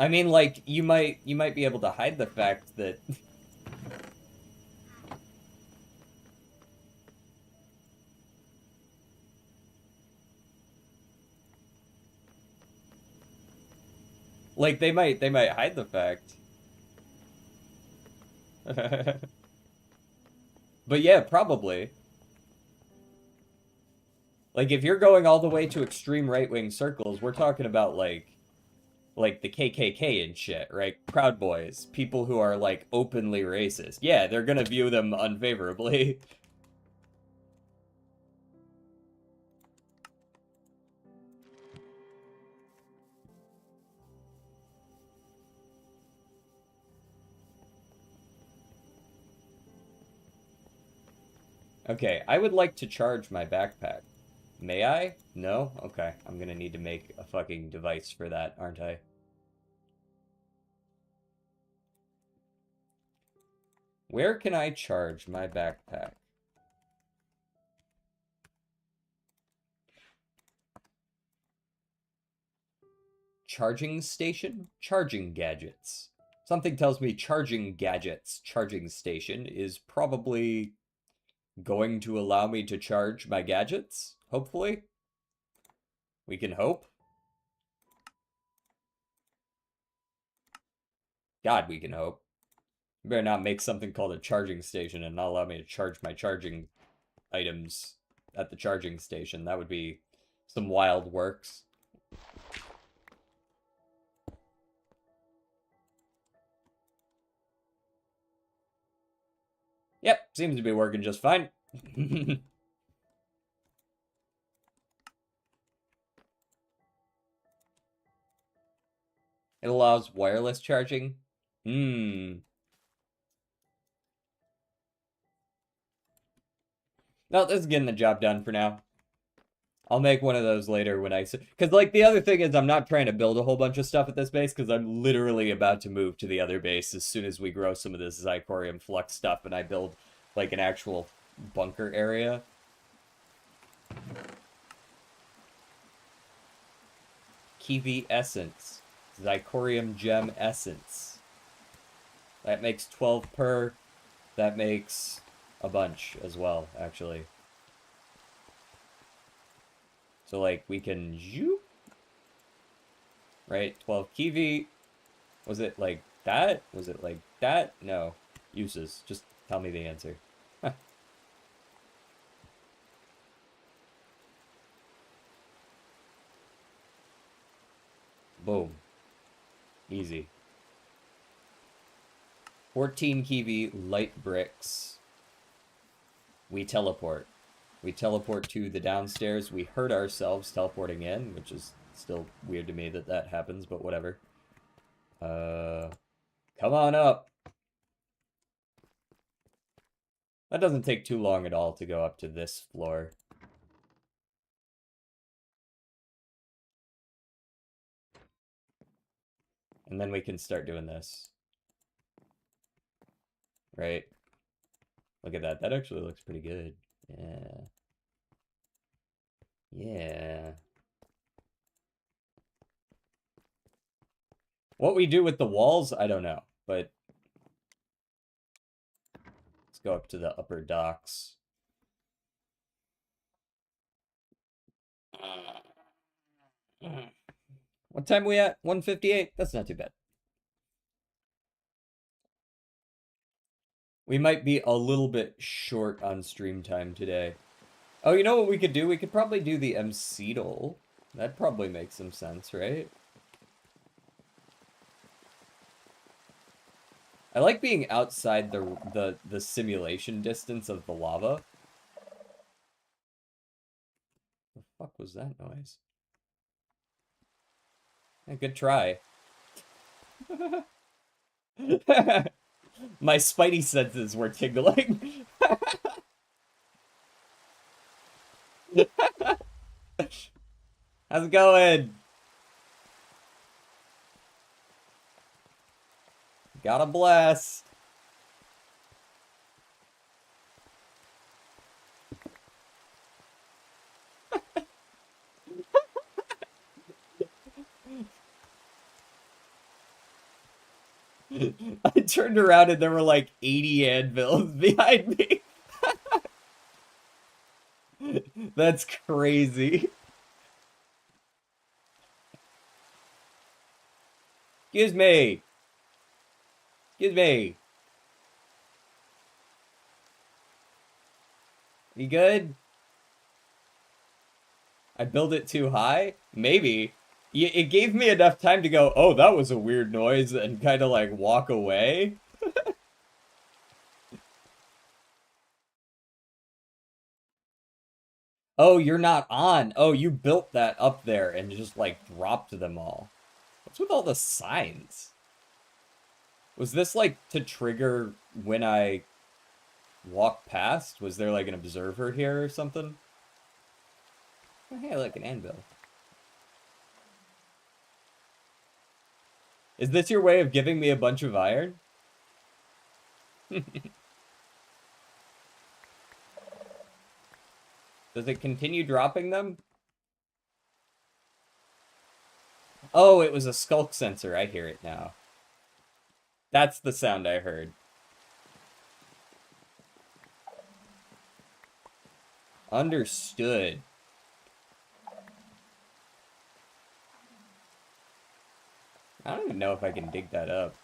I mean, like, you might be able to hide the fact that like they might hide the fact. But yeah, probably. Like, if you're going all the way to extreme right-wing circles, we're talking about, like, like the KKK and shit, right? Proud Boys, people who are like openly racist. Yeah, they're gonna view them unfavorably. Okay, I would like to charge my backpack. May I? No? Okay, I'm gonna need to make a fucking device for that, aren't I? Where can I charge my backpack? Charging station? Charging gadgets. Something tells me charging gadgets, charging station is probably going to allow me to charge my gadgets, hopefully. We can hope. God, we can hope. You better not make something called a charging station and not allow me to charge my charging items at the charging station. That would be some wild works. Yep, seems to be working just fine. It allows wireless charging. No, this is getting the job done for now. I'll make one of those later when I... Because, like, the other thing is I'm not trying to build a whole bunch of stuff at this base, because I'm literally about to move to the other base as soon as we grow some of this Zircorium Flux stuff and I build, like, an actual bunker area. Kiwi Essence. Zircorium Gem Essence. That makes 12 per. That makes a bunch as well, actually. So, like, we can... Right? 12 Kiwi. Was it like that? Was it like that? No. Uses. Just tell me the answer. Boom. Easy. 14 Kiwi light bricks. We teleport. We teleport to the downstairs. We hurt ourselves teleporting in, which is still weird to me that that happens, but whatever. Come on up. That doesn't take too long at all to go up to this floor. And then we can start doing this. Right? Look at that. That actually looks pretty good. Yeah. Yeah. What we do with the walls, I don't know. But let's go up to the upper docks. What time are we at? 1:58? That's not too bad. We might be a little bit short on stream time today. Oh, you know what we could do? We could probably do the MC-dole. That'd probably make some sense, right? I like being outside the simulation distance of the lava. The fuck was that noise? Yeah, good try. My spidey senses were tingling. How's it going? Got a blast. I turned around and there were like 80 anvils behind me. That's crazy. Excuse me. Excuse me. You good? I built it too high? Maybe. It gave me enough time to go, oh, that was a weird noise, and kind of like walk away. Oh, you're not on. Oh, you built that up there and just like dropped them all. What's with all the signs? Was this like to trigger when I walk past? Was there like an observer here or something? Oh, hey, look, an anvil. Is this your way of giving me a bunch of iron? Does it continue dropping them? Oh, it was a skulk sensor. I hear it now. That's the sound I heard. Understood. I don't even know if I can dig that up.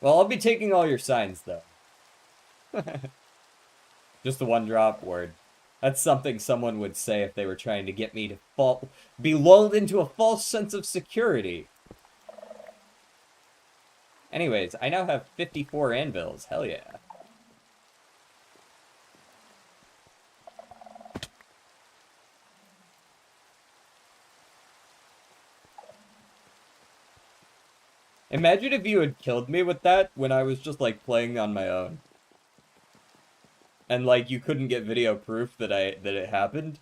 Well, I'll be taking all your signs, though. Just the one drop word. That's something someone would say if they were trying to get me to be lulled into a false sense of security. Anyways, I now have 54 anvils. Hell yeah. Imagine if you had killed me with that when I was just, like, playing on my own. And, like, you couldn't get video proof that it happened.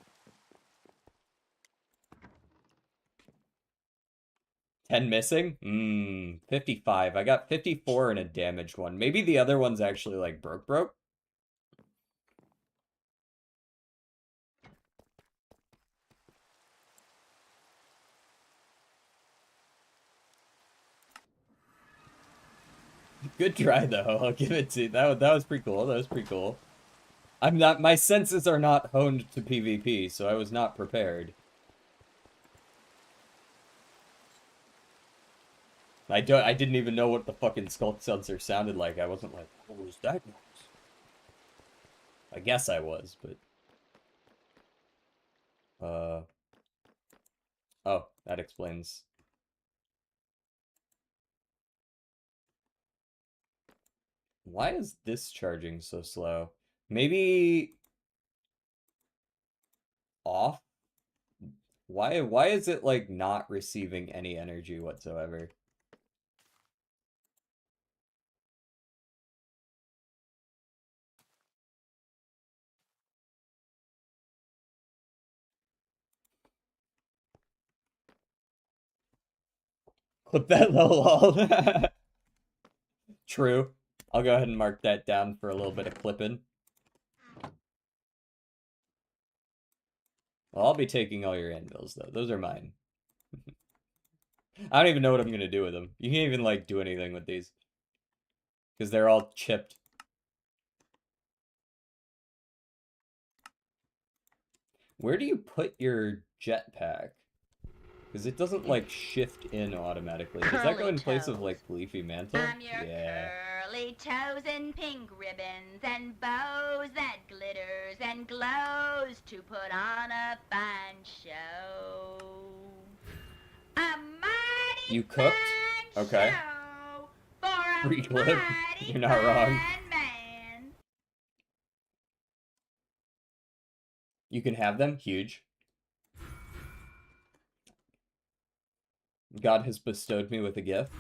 10 missing? 55. I got 54 in a damaged one. Maybe the other one's actually, like, broke. Good try, though. I'll give it to you. That was pretty cool. That was pretty cool. My senses are not honed to PvP, so I was not prepared. I didn't even know what the fucking skulk sensor sounded like. I wasn't like, what was that noise? I guess I was, but... Oh, that explains. Why is this charging so slow? Maybe... off? Why is it, like, not receiving any energy whatsoever? Clip that lol. True. I'll go ahead and mark that down for a little bit of clipping. Well, I'll be taking all your anvils, though. Those are mine. I don't even know what I'm gonna do with them. You can't even, like, do anything with these. Because they're all chipped. Where do you put your jetpack? Because it doesn't, like, shift in automatically. Does that go in place of, like, Leafy Mantle? I'm your curly toes and pink ribbons and bows that glitters and glows to put on a fine show. A mighty You cooked? fine Okay. show for a Free clip. mighty You're not wrong. fine man. You can have them. Huge. God has bestowed me with a gift.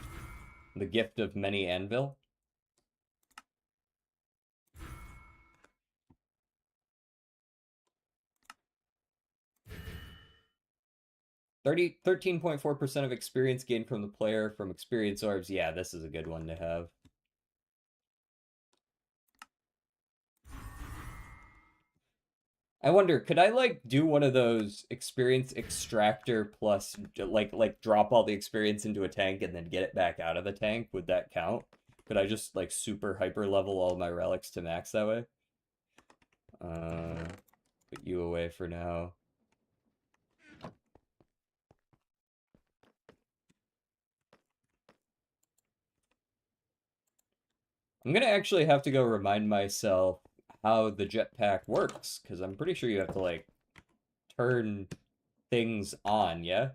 The gift of many anvil. Thirty 13.4% of experience gained from the player from experience orbs. Yeah, this is a good one to have. I wonder, could I, like, do one of those experience extractor plus, like drop all the experience into a tank and then get it back out of the tank? Would that count? Could I just, like, super hyper level all my relics to max that way? Put you away for now. I'm gonna actually have to go remind myself how the jetpack works, because I'm pretty sure you have to, like, turn things on, yeah?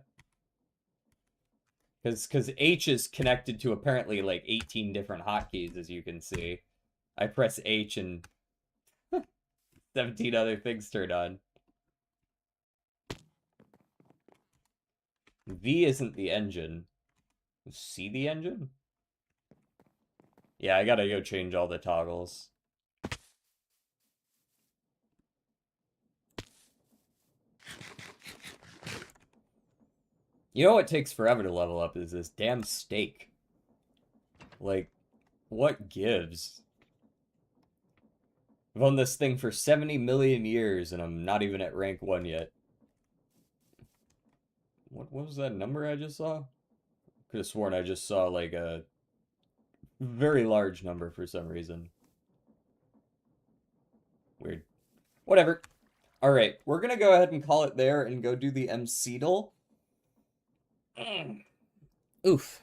Because H is connected to apparently, like, 18 different hotkeys, as you can see. I press H and 17 other things turn on. V isn't the engine. C the engine? Yeah, I gotta go change all the toggles. You know what takes forever to level up is this damn steak. Like, what gives? I've owned this thing for 70 million years and I'm not even at rank 1 yet. What was that number I just saw? Could have sworn I just saw like a very large number for some reason. Weird. Whatever. Alright, we're gonna go ahead and call it there and go do the MCDL. Oof.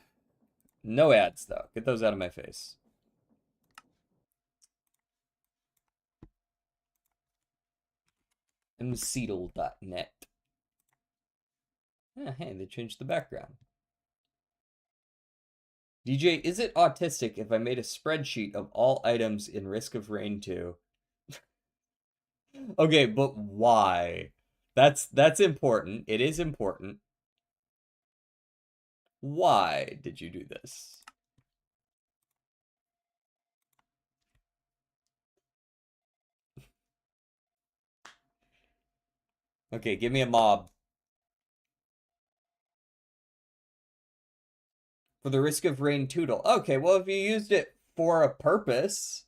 No ads, though. Get those out of my face. mcdl.net. Ah, hey, they changed the background. DJ, is it autistic if I made a spreadsheet of all items in Risk of Rain 2? Okay, but why? That's important. It is important. Why did you do this? Okay, give me a mob. For the Risk of Rain Toodle. Okay, well, if you used it for a purpose,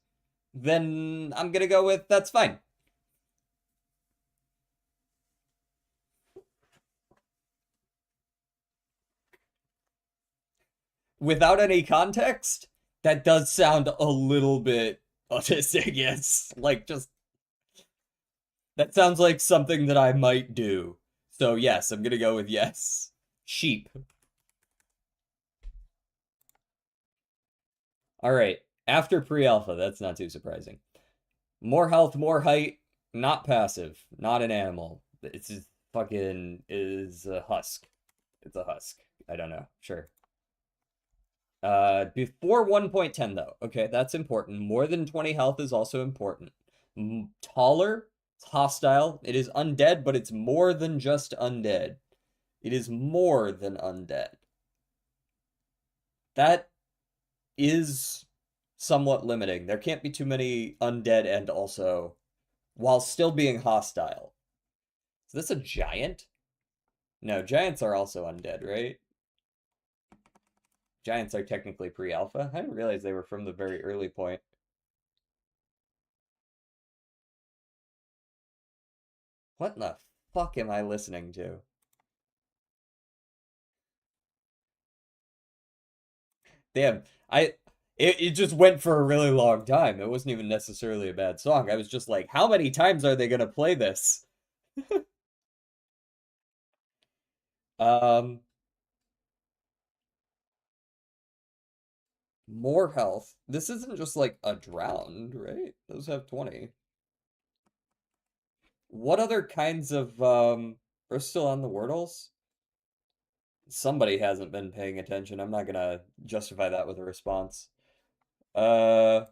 then I'm gonna go with that's fine. Without any context, that does sound a little bit autistic, yes. Like, just... That sounds like something that I might do. So, yes, I'm gonna go with yes. Sheep. Alright, after pre-alpha, that's not too surprising. More health, more height, not passive, not an animal. It's just fucking is a husk. It's a husk. I don't know. Sure. Before 1.10 though. Okay, that's important. More than 20 health is also important. Taller, it's hostile. It is undead, but it's more than just undead. It is more than undead. That is somewhat limiting. There can't be too many undead and also while still being hostile. Is this a giant? No, giants are also undead, right? Giants are technically pre-alpha. I didn't realize they were from the very early point. What in the fuck am I listening to? Damn, it just went for a really long time. It wasn't even necessarily a bad song. I was just like, how many times are they gonna play this? More health. This isn't just like a drowned, right? Those have 20. What other kinds of are still on the Wordles? Somebody hasn't been paying attention. I'm not gonna justify that with a response. Does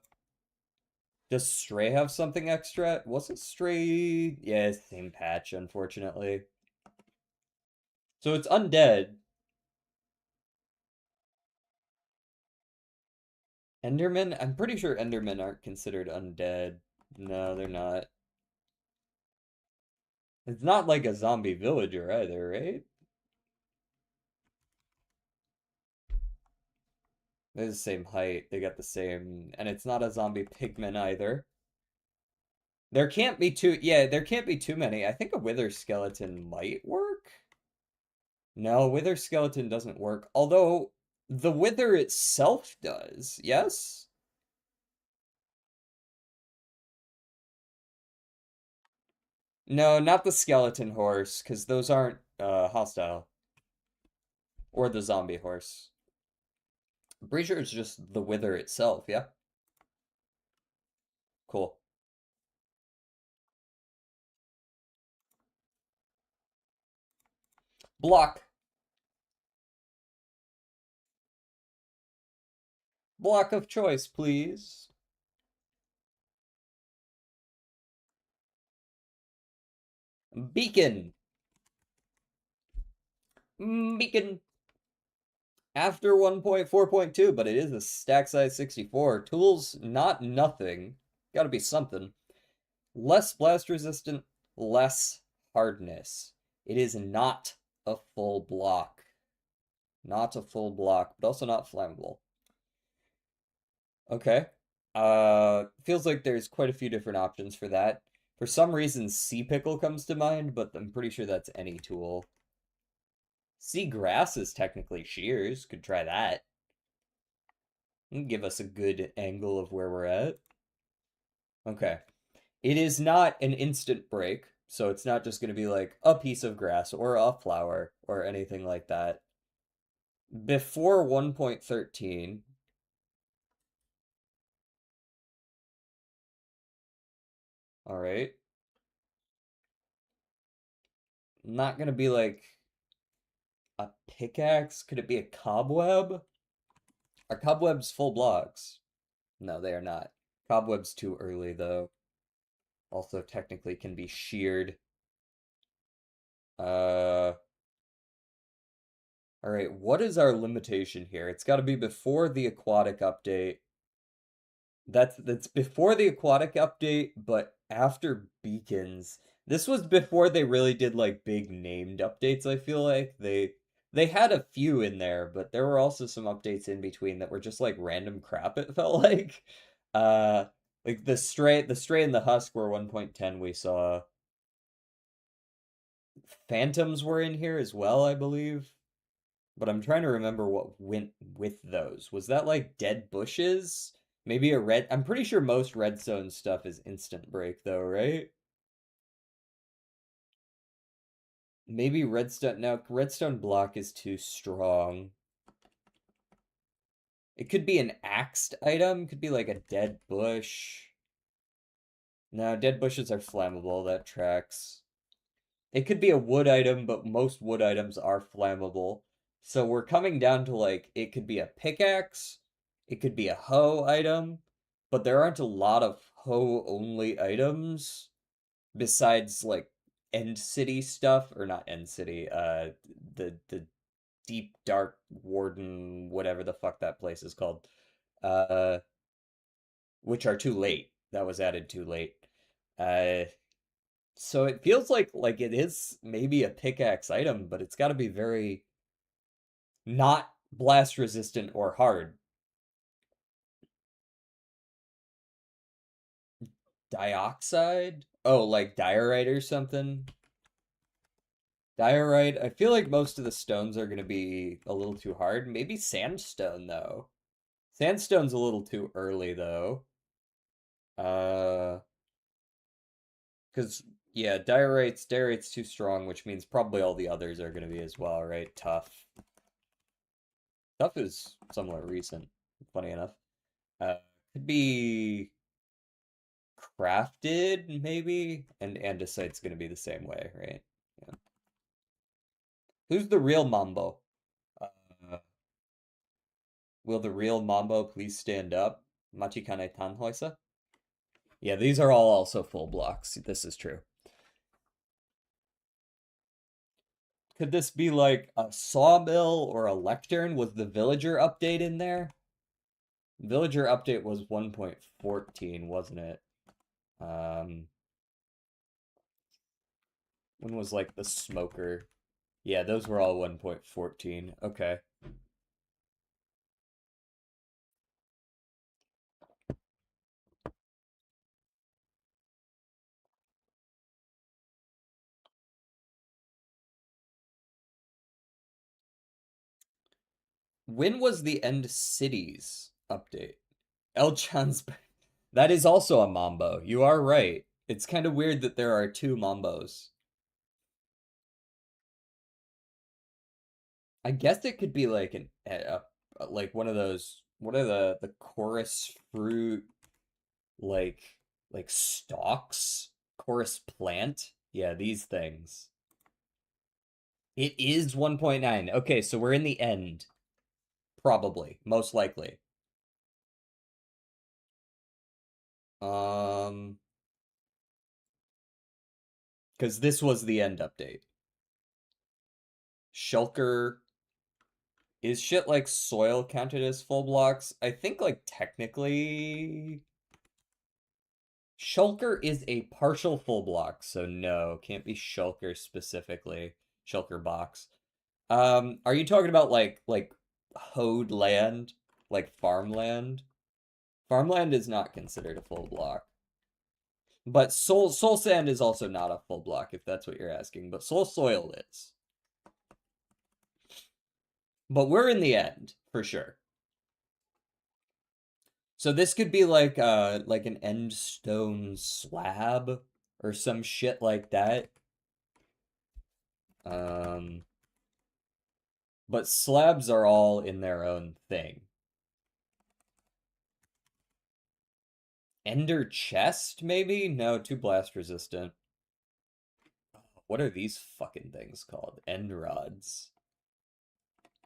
Stray have something extra? Wasn't Stray... Yeah, it's the same patch, unfortunately. So it's undead. Endermen? I'm pretty sure Endermen aren't considered undead. No, they're not. It's not like a zombie villager either, right? They're the same height. They got the same... And it's not a zombie pigman either. There can't be too... Yeah, there can't be too many. I think a wither skeleton might work. No, wither skeleton doesn't work. Although, the wither itself does. Yes? No, not the skeleton horse, because those aren't hostile. Or the zombie horse. I'm pretty sure it's just the wither itself, yeah? Cool. Block. Block of choice, please. Beacon. Beacon. After 1.4.2, but it is a stack size 64. Tools, not nothing. Gotta be something. Less blast resistant, less hardness. It is not a full block. Not a full block, but also not flammable. Okay. Feels like there's quite a few different options for that. For some reason, Sea Pickle comes to mind, but I'm pretty sure that's any tool. Sea Grass is technically shears. Could try that. Give us a good angle of where we're at. Okay. It is not an instant break, so it's not just going to be like a piece of grass or a flower or anything like that. Before 1.13, all right. Not going to be like a pickaxe. Could it be a cobweb? Are cobwebs full blocks? No, they are not. Cobweb's too early, though. Also, technically can be sheared. All right, what is our limitation here? It's got to be before the aquatic update. That's before the aquatic update, but after beacons. This was before they really did like big named updates, I feel like. They had a few in there, but there were also some updates in between that were just like random crap, it felt like. Uh like the stray and the husk were 1.10 we saw. Phantoms were in here as well, I believe. But I'm trying to remember what went with those. Was that like dead bushes? Maybe a red. I'm pretty sure most redstone stuff is instant break though, right? Maybe redstone. No, redstone block is too strong. It could be an axed item. Could be like a dead bush. No, dead bushes are flammable. That tracks. It could be a wood item, but most wood items are flammable. So we're coming down to like, it could be a pickaxe, it could be a hoe item, but there aren't a lot of hoe only items besides like End City stuff, or not End City, the Deep Dark Warden, whatever the fuck that place is called, uh, which are too late. That was added too late. Uh, so it feels like it is maybe a pickaxe item, but it's got to be very not blast resistant or hard. Dioxide? Oh, like diorite or something? Diorite, I feel like most of the stones are going to be a little too hard. Maybe sandstone, though. Sandstone's a little too early, though. Because, yeah, diorite's too strong, which means probably all the others are going to be as well, right? Tough. Tough is somewhat recent, funny enough. Uh, could be crafted, maybe? And andesite's gonna be the same way, right? Yeah. Who's the real Mambo? Uh, will the real Mambo please stand up? Machikane Tanhoisa? Yeah, these are all also full blocks. This is true. Could this be like a sawmill or a lectern? Was the villager update in there? Villager update was 1.14, wasn't it? When was like the smoker? Yeah, those were all 1.14. Okay. When was the End Cities update? El Chan's. That is also a Mambo. You are right. It's kind of weird that there are two Mambos. I guess it could be like like one of those. What are the chorus fruit like stalks? Chorus plant? Yeah, these things. It is 1.9. Okay, so we're in the end. Probably. Most likely. Because this was the end update. Shulker. Is shit like soil counted as full blocks? I think, like, technically... Shulker is a partial full block, so no, can't be Shulker specifically. Shulker box. Are you talking about, like, hoed land? Like, farmland? Farmland is not considered a full block. But soul sand is also not a full block, if that's what you're asking. But soul soil is. But we're in the end, for sure. So this could be like an end stone slab or some shit like that. But slabs are all in their own thing. Ender chest, maybe? No, too blast resistant. What are these fucking things called? End rods.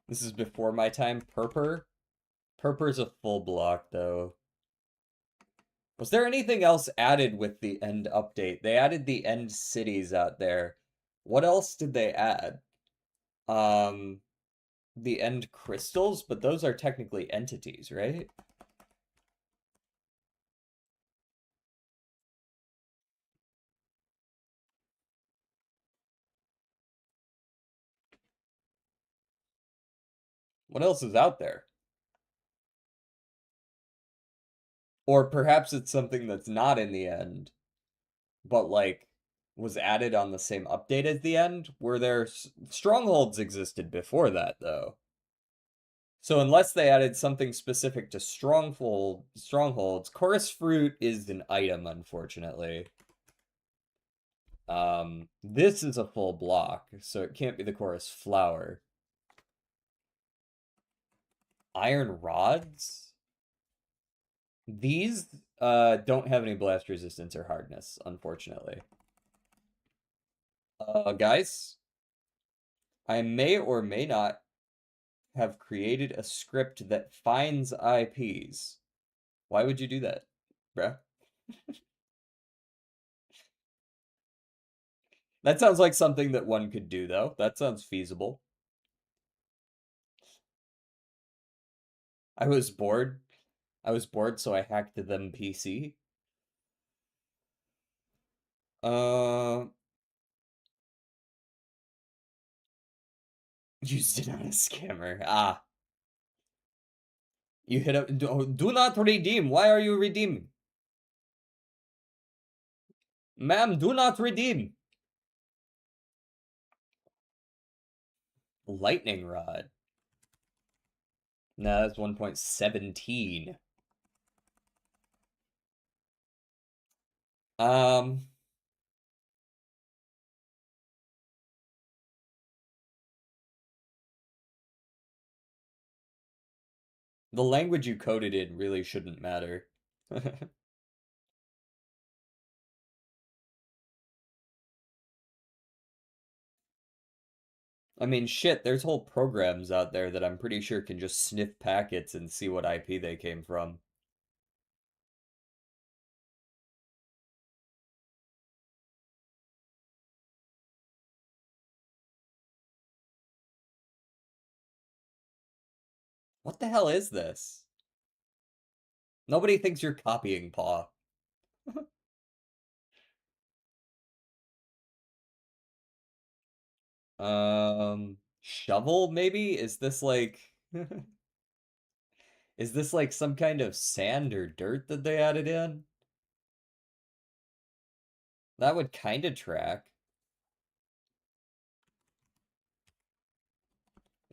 This is before my time. Purpur? Purpur's a full block, though. Was there anything else added with the end update? They added the end cities out there. What else did they add? The end crystals, but those are technically entities, right? What else is out there? Or perhaps it's something that's not in the end, but like was added on the same update as the end? Were there strongholds existed before that though? So unless they added something specific to strongholds, chorus fruit is an item, unfortunately. This is a full block, so it can't be the chorus flower. Iron rods? These don't have any blast resistance or hardness, unfortunately. Guys, I may or may not have created a script that finds IPs. Why would you do that, bruh? That sounds like something that one could do, though. That sounds feasible. I was bored. So I hacked them PC. Used it on a scammer. Ah. You hit up. Do not redeem. Why are you redeeming? Ma'am, do not redeem. Lightning rod. No, that's 1.17. The language you coded in really shouldn't matter. I mean, shit, there's whole programs out there that I'm pretty sure can just sniff packets and see what IP they came from. What the hell is this? Nobody thinks you're copying Paw. Shovel, maybe? Is this like... Is this like some kind of sand or dirt that they added in? That would kind of track.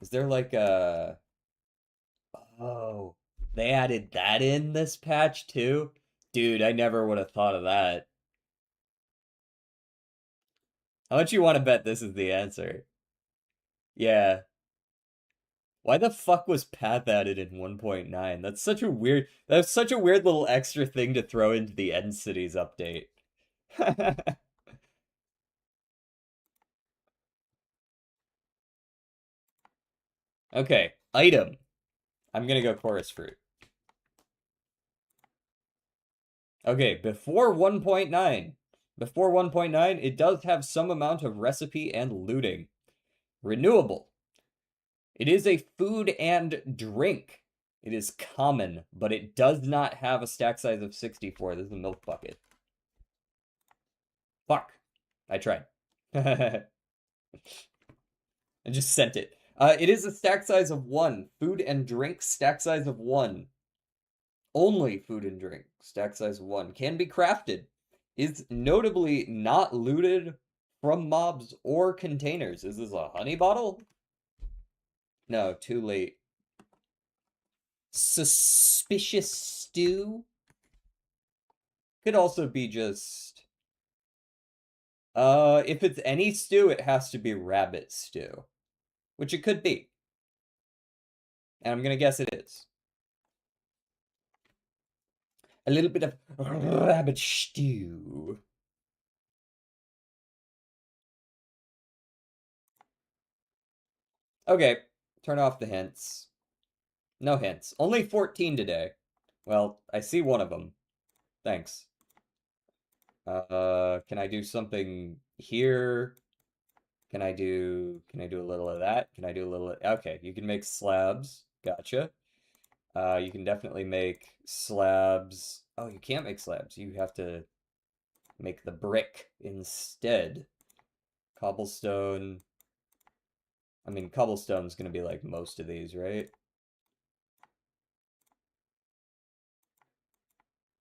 Is there like a... Oh, they added that in this patch too? Dude, I never would have thought of that. How much you want to bet this is the answer? Yeah. Why the fuck was path added in 1.9? That's such a weird little extra thing to throw into the End Cities update. Okay, item. I'm gonna go chorus fruit. Okay, before 1.9. Before 1.9, it does have some amount of recipe and looting. Renewable. It is a food and drink. It is common, but it does not have a stack size of 64. This is a milk bucket. Fuck. I tried. I just sent it. It is a stack size of 1. Food and drink, stack size of 1. Only food and drink, stack size of 1. Can be crafted. Is notably not looted from mobs or containers. Is this a honey bottle? No, too late. Suspicious stew? Could also be just... if it's any stew, it has to be rabbit stew. Which it could be. And I'm gonna guess it is. A little bit of rabbit stew. Okay, turn off the hints. No hints. Only 14 today. Well, I see one of them. Thanks. Can I do something here? Can I do a little of that? Can I do a little okay, you can make slabs. Gotcha. You can definitely make slabs. Oh, you can't make slabs. You have to make the brick instead. Cobblestone. I mean, cobblestone's gonna be like most of these, right?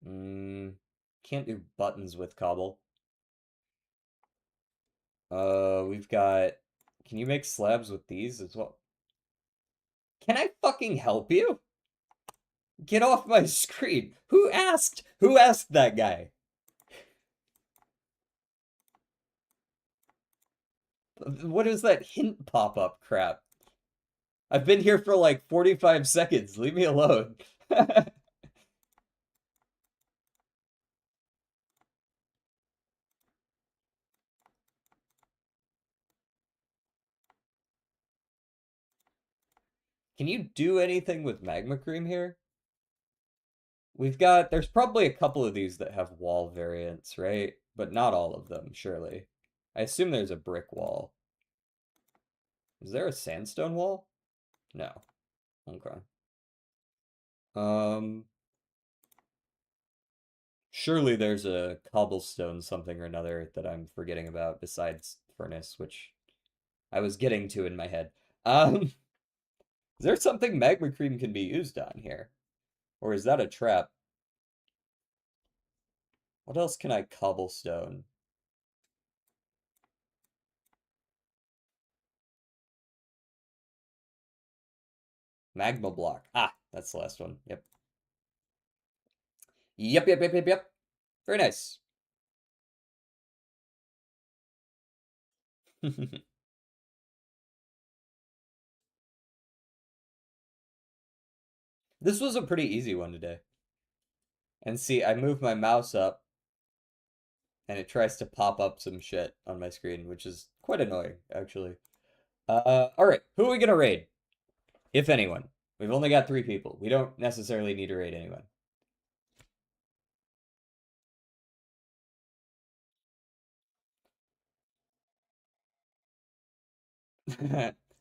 Can't do buttons with cobble. We've got... Can you make slabs with these as well? Can I fucking help you? Get off my screen. Who asked? Who asked that guy? What is that hint pop-up crap? I've been here for like 45 seconds. Leave me alone. Can you do anything with magma cream here? There's probably a couple of these that have wall variants, right? But not all of them, surely. I assume there's a brick wall. Is there a sandstone wall? No. Okay. Surely there's a cobblestone something or another that I'm forgetting about besides furnace, which I was getting to in my head. Is there something magma cream can be used on here? Or is that a trap? What else can I cobblestone? Magma block. Ah, that's the last one. Yep. Yep. Very nice. This was a pretty easy one today. And see, I move my mouse up, and it tries to pop up some shit on my screen, which is quite annoying, actually. Alright, who are we gonna raid? If anyone. We've only got 3 people. We don't necessarily need to raid anyone.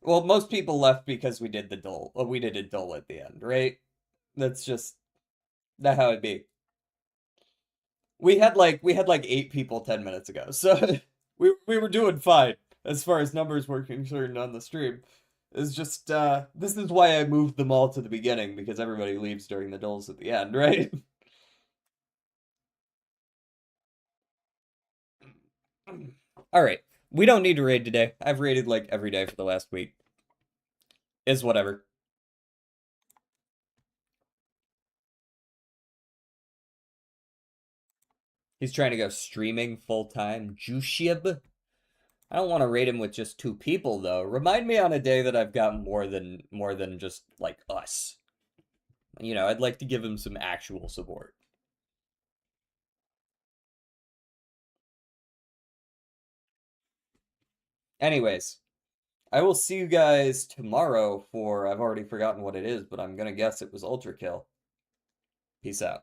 Well, most people left because we did the dole. We did a dole at the end, right? That's just not how it'd be. We had like 8 people 10 minutes ago, so we were doing fine as far as numbers were concerned on the stream. It's just this is why I moved them all to the beginning, because everybody leaves during the doles at the end, right? All right. We don't need to raid today. I've raided like every day for the last week. Is whatever. He's trying to go streaming full time. Jushib. I don't want to raid him with just 2 people though. Remind me on a day that I've got more than just like us. You know, I'd like to give him some actual support. Anyways, I will see you guys tomorrow for, I've already forgotten what it is, but I'm gonna guess it was Ultra Kill. Peace out.